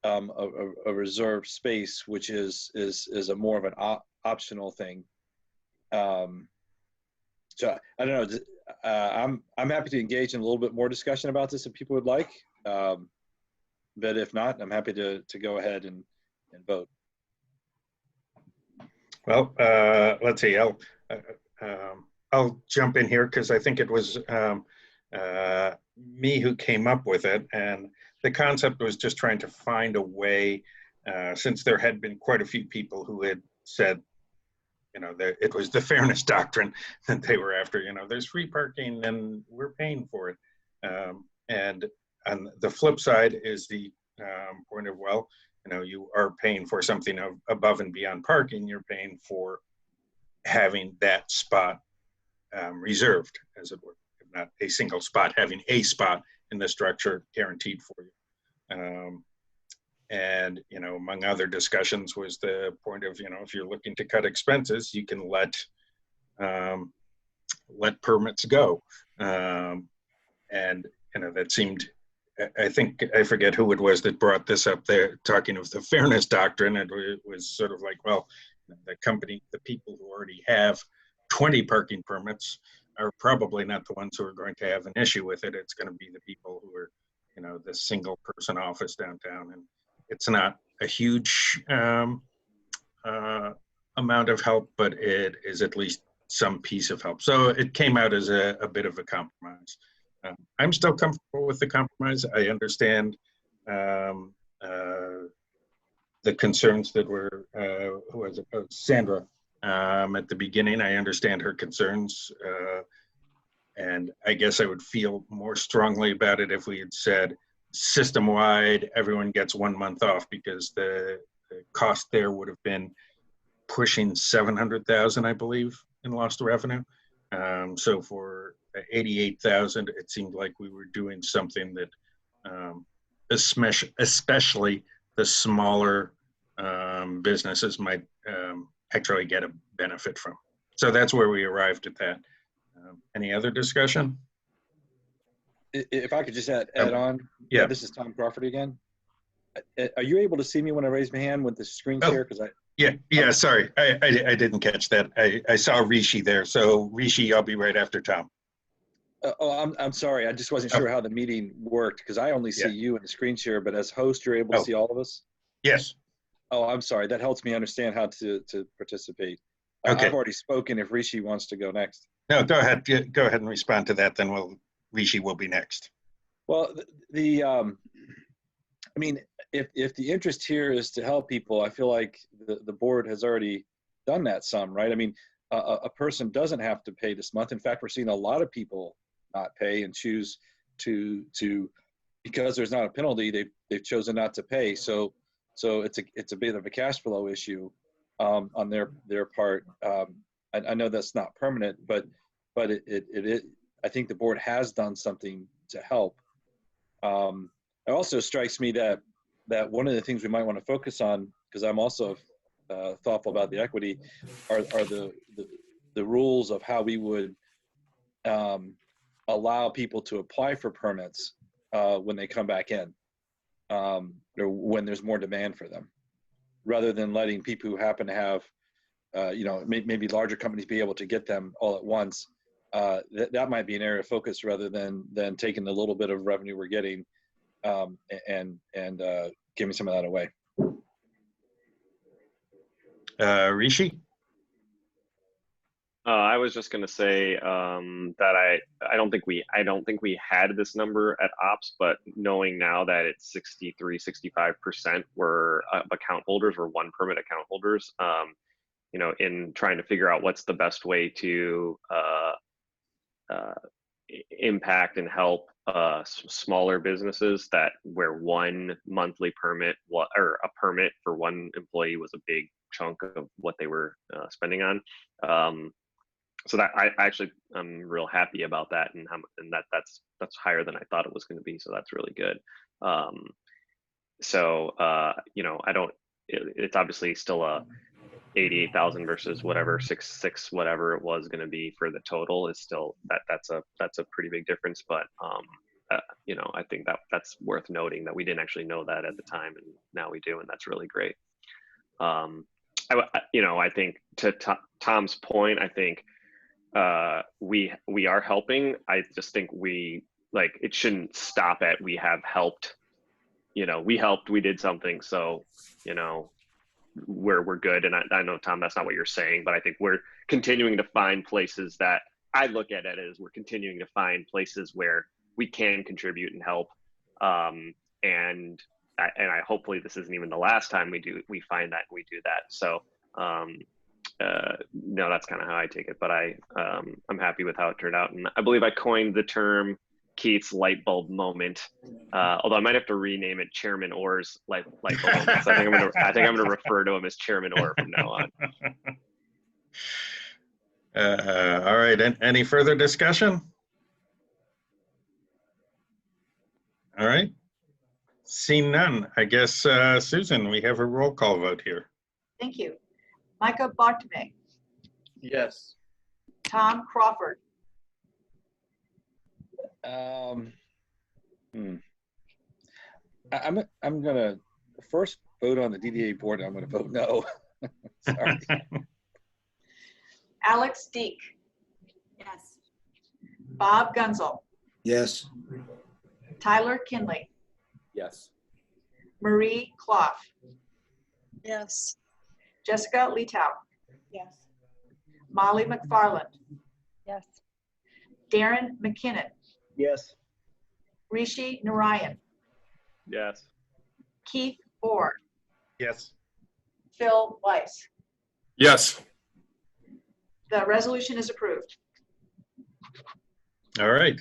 a reserved space, which is a more of an optional thing. So I don't know. I'm happy to engage in a little bit more discussion about this if people would like. But if not, I'm happy to go ahead and vote. Well, let's see. I'll jump in here because I think it was me who came up with it, and the concept was just trying to find a way, since there had been quite a few people who had said, you know, that it was the fairness doctrine that they were after. You know, there's free parking and we're paying for it. And on the flip side is the point of, well, you know, you are paying for something above and beyond parking. You're paying for having that spot reserved, as it were, if not a single spot, having a spot in the structure guaranteed for you. And, you know, among other discussions was the point of, you know, if you're looking to cut expenses, you can let permits go. And, you know, that seemed, I think, I forget who it was that brought this up there, talking of the fairness doctrine. It was sort of like, well, The company, the people who already have 20 parking permits are probably not the ones who are going to have an issue with it. It's going to be the people who are, you know, the single person office downtown. And it's not a huge amount of help, but it is at least some piece of help. So it came out as a bit of a compromise. I'm still comfortable with the compromise. I understand the concerns that were, who was it? Oh, Sandra, at the beginning. I understand her concerns. And I guess I would feel more strongly about it if we had said system-wide, everyone gets 1 month off, because the cost there would have been pushing 700,000, I believe, in lost revenue. So for 88,000, it seemed like we were doing something that, especially the smaller businesses might actually get a benefit from. So that's where we arrived at that. Any other discussion? If I could just add on. Yeah. This is Tom Crawford again. Are you able to see me when I raise my hand with the screen share? Because Yeah, sorry. I didn't catch that. I saw Rishi there. So Rishi, I'll be right after Tom. I'm sorry. I just wasn't sure how the meeting worked, because I only see you in the screen share, but as host, you're able to see all of us? Yes. Oh, I'm sorry. That helps me understand how to participate. Okay. I've already spoken if Rishi wants to go next. No, go ahead. Go ahead and respond to that. Then Rishi will be next. Well, I mean, if the interest here is to help people, I feel like the board has already done that some, right? I mean, a person doesn't have to pay this month. In fact, we're seeing a lot of people not pay and choose to because there's not a penalty, they've chosen not to pay. So it's a bit of a cash flow issue on their part. I know that's not permanent, but it I think the board has done something to help. It also strikes me that one of the things we might want to focus on, because I'm also thoughtful about the equity, are the rules of how we would allow people to apply for permits when they come back in, or when there's more demand for them, rather than letting people who happen to have, maybe larger companies be able to get them all at once. That might be an area of focus rather than taking the little bit of revenue we're getting and giving some of that away. Rishi? I was just going to say that I don't think we had this number at ops, but knowing now that it's 65% were account holders or one permit account holders, in trying to figure out what's the best way to impact and help smaller businesses where one monthly permit or a permit for one employee was a big chunk of what they were spending on. So that I'm real happy about that, and that's higher than I thought it was going to be. So that's really good. It's obviously still a 88,000 versus whatever 6 whatever it was going to be for the total is still that's a pretty big difference. But I think that's worth noting that we didn't actually know that at the time, and now we do, and that's really great. I think to Tom's point, I think we are helping. I just think it shouldn't stop at we have helped. We helped, we did something, so we're good. And I know, Tom, that's not what you're saying, but I think we're continuing to find places that I look at it as we're continuing to find places where we can contribute and help. And I hopefully this isn't even the last time we find that and we do that. So no, that's kind of how I take it, but I'm happy with how it turned out. And I believe I coined the term Keith's light bulb moment, although I might have to rename it Chairman Orr's light bulb moment. So I think I'm gonna refer to him as Chairman Orr from now on. All right. Any further discussion? All right. Seeing none, I guess, Susan, we have a roll call vote here. Thank you. Micah Bartome, Yes. Tom Crawford, I'm gonna first vote on the DDA board. I'm gonna vote no. Sorry. Alex Deek, Yes. Bob Gunzel, Yes. Tyler Kinley, Yes. Marie Clough, Yes. Jessica Letow, Yes. Molly McFarland, Yes. Darren McKinnon, Yes. Rishi Narayan, Yes. Keith Orr, Yes. Phil Weiss. Yes. The resolution is approved. All right.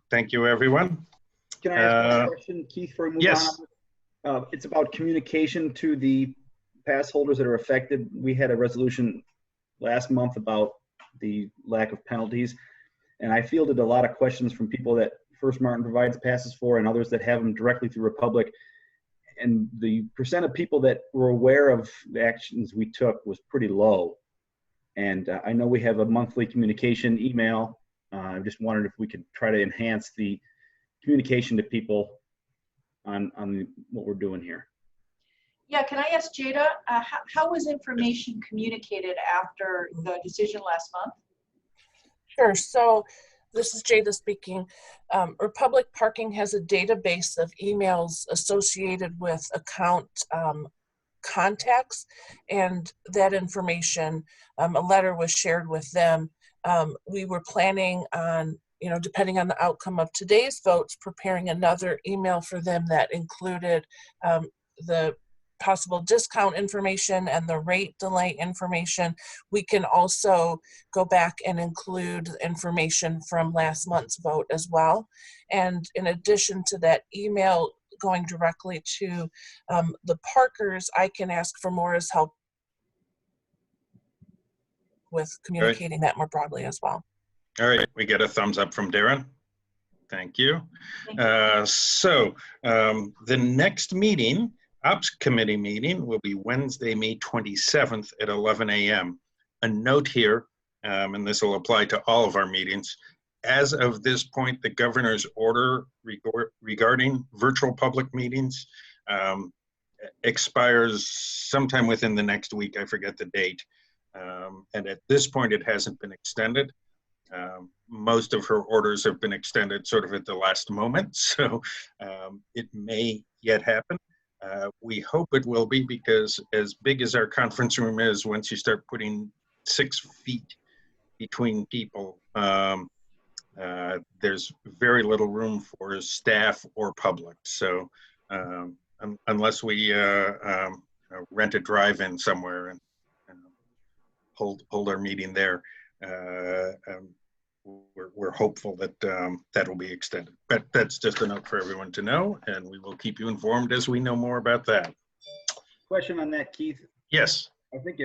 Thank you, everyone. Can I ask a question, Keith, before we move Yes. on? It's about communication to the pass holders that are affected. We had a resolution last month about the lack of penalties, and I fielded a lot of questions from people that First Martin provides passes for and others that have them directly through Republic. And the percent of people that were aware of the actions we took was pretty low. And I know we have a monthly communication email. I just wondered if we could try to enhance the communication to people on what we're doing here. Yeah, can I ask Jada, how was information communicated after the decision last month? Sure. So this is Jada speaking. Republic Parking has a database of emails associated with account contacts, and that information, a letter was shared with them. We were planning on, depending on the outcome of today's votes, preparing another email for them that included the possible discount information and the rate delay information. We can also go back and include information from last month's vote as well. And in addition to that email going directly to the Parkers, I can ask for Maura's help with communicating that more broadly as well. All right. We get a thumbs up from Darren. Thank you. Thank you. So the next meeting, Ops Committee meeting, will be Wednesday, May 27th at 11 a.m. A note here, and this will apply to all of our meetings. As of this point, the governor's order regarding virtual public meetings expires sometime within the next week. I forget the date. And at this point, it hasn't been extended. Most of her orders have been extended sort of at the last moment. So it may yet happen. We hope it will be, because as big as our conference room is, once you start putting 6 feet between people, there's very little room for staff or public. So unless we rent a drive-in somewhere and hold our meeting there, we're hopeful that that will be extended. But that's just a note for everyone to know, and we will keep you informed as we know more about that. Question on that, Keith. Yes. I think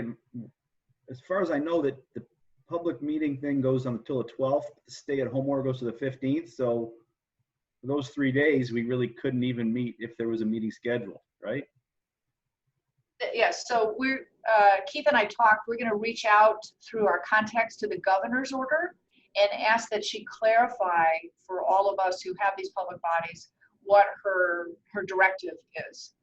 as far as I know, that the public meeting thing goes until the 12th. The stay-at-home order goes to the 15th. So for those 3 days, we really couldn't even meet if there was a meeting scheduled, right? Yes, so we're, Keith and I talked, we're gonna reach out through our contacts to the governor's order and ask that she clarify for all of us who have these public bodies what her directive is.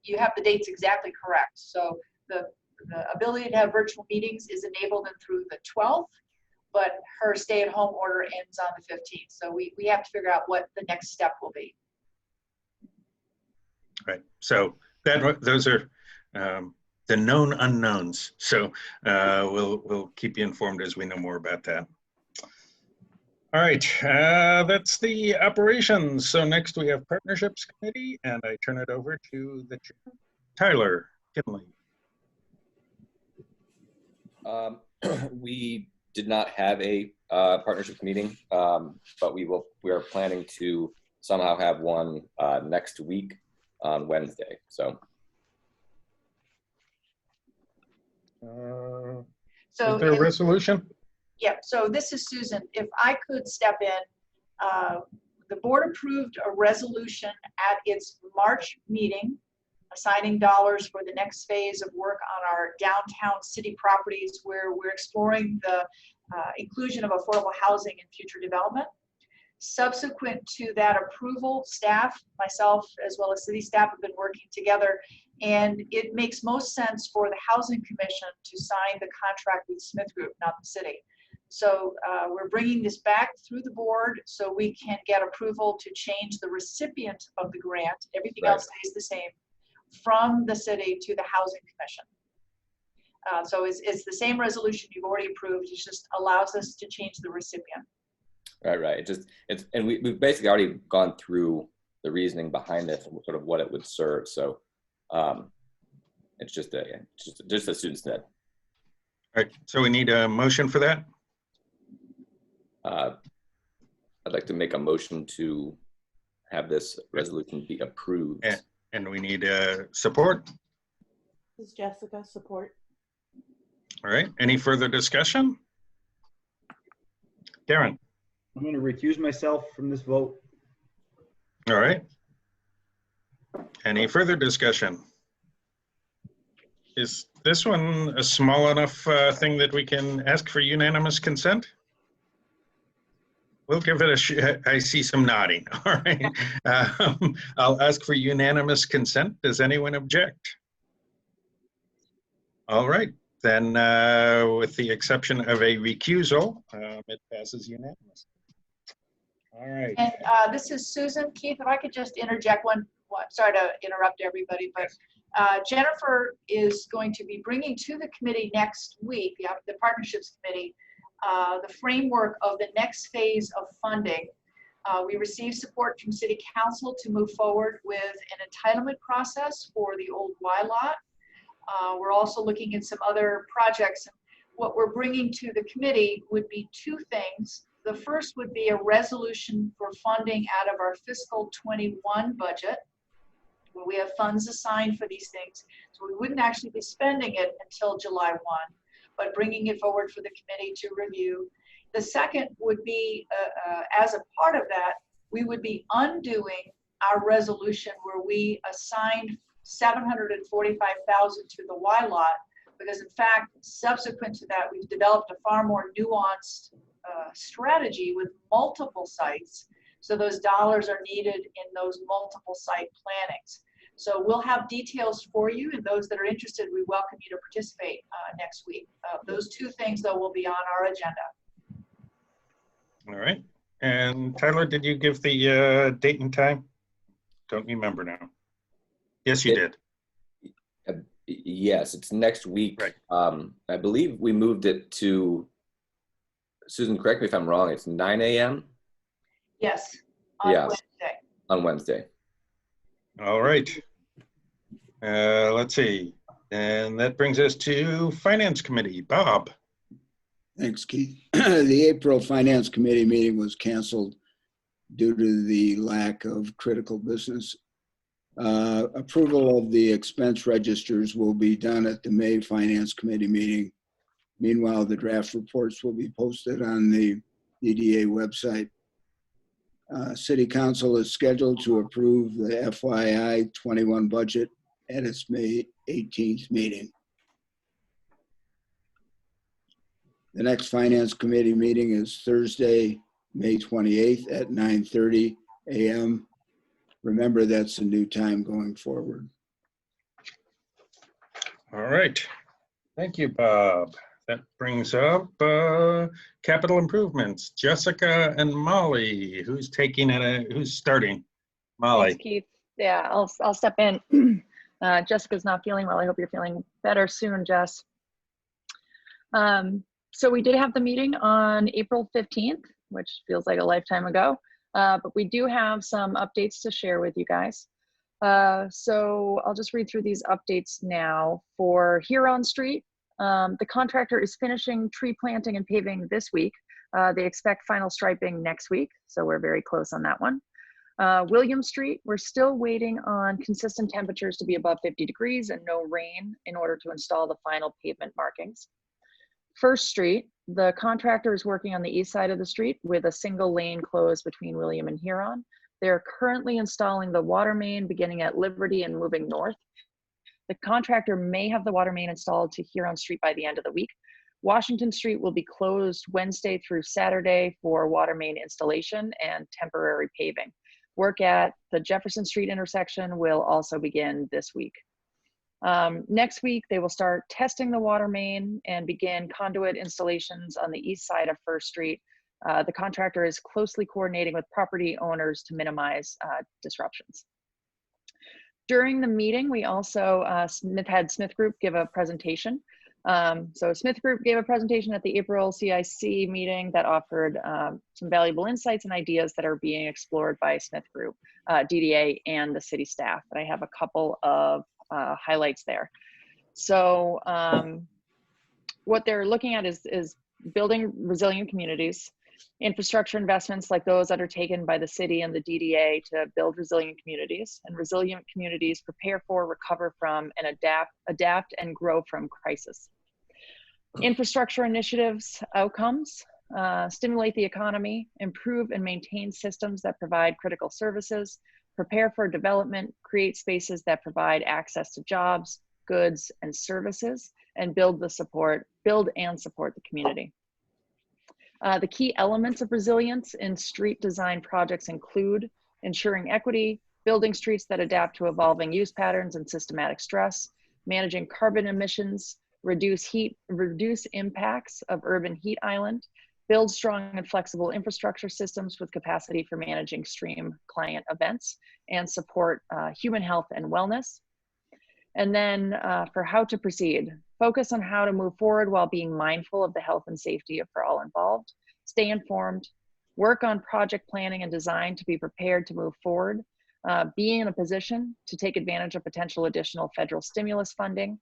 You have the dates exactly correct. So the ability to have virtual meetings is enabled and through the 12th, but her stay-at-home order ends on the 15th. So we have to figure out what the next step will be. Right. So those are the known unknowns. So we'll keep you informed as we know more about that. All right, that's the operations. So next we have Partnerships Committee, and I turn it over to the chair, Tyler Kinley. We did not have a partnerships meeting, but we are planning to somehow have one next week on Wednesday. So. Is there a resolution? Yeah, so this is Susan. If I could step in, the board approved a resolution at its March meeting assigning dollars for the next phase of work on our downtown city properties, where we're exploring the inclusion of affordable housing in future development. Subsequent to that approval, staff, myself, as well as city staff have been working together And it makes most sense for the Housing Commission to sign the contract with Smith Group, not the city. So we're bringing this back through the board so we can get approval to change the recipient of the grant. Everything Right. else stays the same, from the city to the Housing Commission. So it's the same resolution you've already approved. It just allows us to change the recipient. Right. And we've basically already gone through the reasoning behind it, and sort of what it would serve. So it's just a student's net. All right, so we need a motion for that? I'd like to make a motion to have this resolution be approved. And we need support. This is Jessica, support. All right, any further discussion? Darren? I'm going to recuse myself from this vote. All right. Any further discussion? Is this one a small enough thing that we can ask for unanimous consent? We'll give it I see some nodding. All right. I'll ask for unanimous consent. Does anyone object? All right. Then with the exception of a recusal, it passes unanimously. All right. And this is Susan. Keith, if I could just interject one, sorry to interrupt everybody, but Jennifer is going to be bringing to the committee next week, the Partnerships Committee, the framework of the next phase of funding. We received support from City Council to move forward with an entitlement process for the old Y lot. We're also looking at some other projects. What we're bringing to the committee would be two things. The first would be a resolution for funding out of our fiscal 21 budget, where we have funds assigned for these things. So we wouldn't actually be spending it until July 1, but bringing it forward for the committee to review. The second would be, as a part of that, we would be undoing our resolution where we assigned $745,000 to the Y lot, because in fact, subsequent to that, we've developed a far more nuanced strategy with multiple sites. So those dollars are needed in those multiple site plannings. So we'll have details for you, and those that are interested, we welcome you to participate next week. Those two things, though, will be on our agenda. All right. And Tyler, did you give the date and time? Don't remember now. Yes, you did. Yes, it's next week. Right. I believe we moved it to, Susan, correct me if I'm wrong, it's 9 a.m.? Yes, on Wednesday. On Wednesday. All right. Let's see. And that brings us to Finance Committee. Bob. Thanks, Keith. The April Finance Committee meeting was canceled due to the lack of critical business. Approval of the expense registers will be done at the May Finance Committee meeting. Meanwhile, the draft reports will be posted on the DDA website. City Council is scheduled to approve the FYI 21 budget at its May 18th meeting. The next Finance Committee meeting is Thursday, May 28th at 9:30 a.m. Remember, that's a new time going forward. All right. Thank you, Bob. That brings up capital improvements. Jessica and Molly. Who's taking it? Who's starting? Molly. Thanks, Keith. Yeah, I'll step in. Jessica's not feeling well. I hope you're feeling better soon, Jess. So we did have the meeting on April 15th, which feels like a lifetime ago. But we do have some updates to share with you guys. So I'll just read through these updates now. For Huron Street, the contractor is finishing tree planting and paving this week. They expect final striping next week, so we're very close on that one. William Street, we're still waiting on consistent temperatures to be above 50 degrees and no rain in order to install the final pavement markings. First Street, the contractor is working on the east side of the street with a single lane closed between William and Huron. They're currently installing the water main beginning at Liberty and moving north. The contractor may have the water main installed to Huron Street by the end of the week. Washington Street will be closed Wednesday through Saturday for water main installation and temporary paving. Work at the Jefferson Street intersection will also begin this week. Next week, they will start testing the water main and begin conduit installations on the east side of First Street. The contractor is closely coordinating with property owners to minimize disruptions. During the meeting, we also had Smith Group give a presentation. So Smith Group gave a presentation at the April CIC meeting that offered some valuable insights and ideas that are being explored by Smith Group, DDA, and the city staff. And I have a couple of highlights there. So what they're looking at is building resilient communities, infrastructure investments like those undertaken by the city and the DDA to build resilient communities, and resilient communities prepare for, recover from, and adapt and grow from crisis. Infrastructure initiatives outcomes, stimulate the economy, improve and maintain systems that provide critical services, prepare for development, create spaces that provide access to jobs, goods, and services, and build and support the community. The key elements of resilience in street design projects include ensuring equity, building streets that adapt to evolving use patterns and systematic stress, managing carbon emissions, reduce impacts of urban heat island, build strong and flexible infrastructure systems with capacity for managing extreme climate events, and support human health and wellness. And then for how to proceed, focus on how to move forward while being mindful of the health and safety for all involved, stay informed, work on project planning and design to be prepared to move forward, be in a position to take advantage of potential additional federal stimulus funding,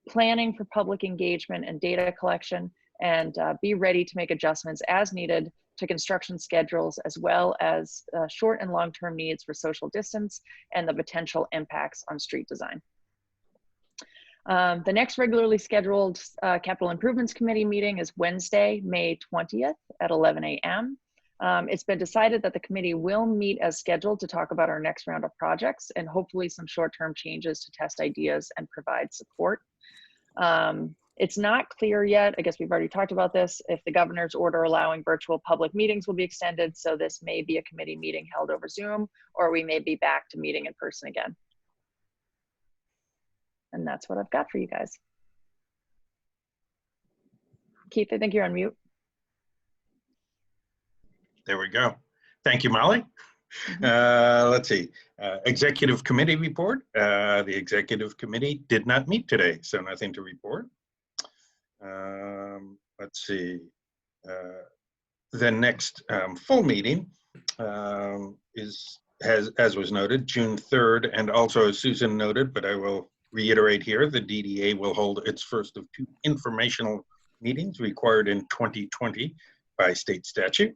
planning for public engagement and data collection, and be ready to make adjustments as needed to construction schedules, as well as short and long-term needs for social distance and the potential impacts on street design. The next regularly scheduled Capital Improvements Committee meeting is Wednesday, May 20th at 11 a.m. It's been decided that the committee will meet as scheduled to talk about our next round of projects and hopefully some short-term changes to test ideas and provide support. It's not clear yet, I guess we've already talked about this, if the governor's order allowing virtual public meetings will be extended, so this may be a committee meeting held over Zoom, or we may be back to meeting in person again. And that's what I've got for you guys. Keith, I think you're on mute. There we go. Thank you, Molly. Let's see. Executive committee report. The executive committee did not meet today, so nothing to report. Let's see. The next full meeting is, as was noted, June 3rd, and also as Susan noted, but I will reiterate here, the DDA will hold its first of 2 informational meetings required in 2020 by state statute.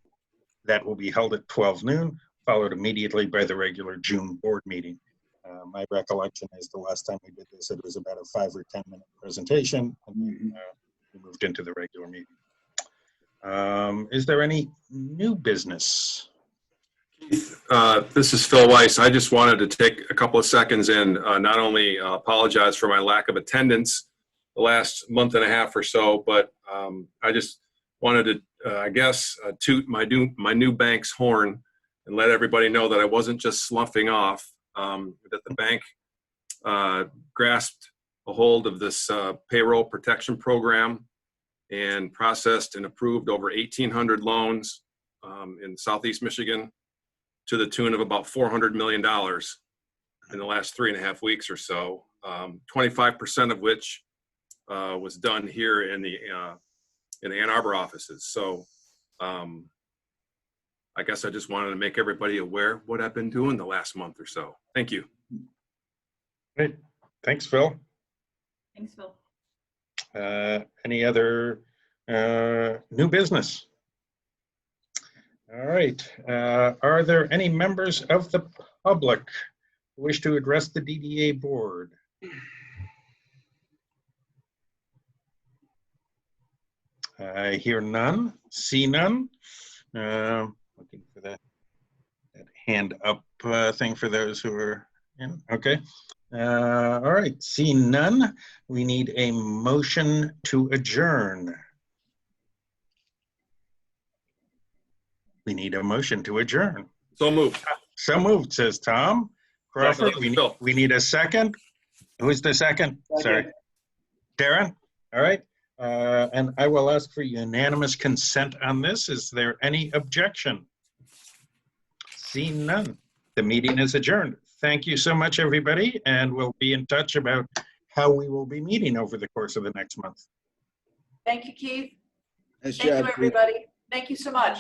That will be held at 12 noon, followed immediately by the regular June board meeting. My recollection is the last time we did this, it was about a 5 or 10 minute presentation, and then we moved into the regular meeting. Is there any new business? This is Phil Weiss. I just wanted to take a couple of seconds and not only apologize for my lack of attendance the last month and a half or so, but I just wanted to, I guess, toot my new bank's horn and let everybody know that I wasn't just sloughing off, that the bank grasped a hold of this payroll protection program and processed and approved over 1,800 loans in Southeast Michigan to the tune of about $400 million in the last 3.5 weeks or so, 25% of which was done here in the Ann Arbor offices. So I guess I just wanted to make everybody aware what I've been doing the last month or so. Thank you. Great. Thanks, Phil. Thanks, Phil. Any other new business? All right. Are there any members of the public who wish to address the DDA board? I hear none, see none. Looking for that hand up thing for those who are in. Okay. All right. See none. We need a motion to adjourn. We need a motion to adjourn. So moved. So moved, says Tom Crawford. We need a second. Who's the second? Sorry. Darren? All right. And I will ask for unanimous consent on this. Is there any objection? Seeing none, the meeting is adjourned. Thank you so much, everybody, and we'll be in touch about how we will be meeting over the course of the next month. Thank you, Keith. Nice Thank job, you, Keith. everybody. Thank you so much.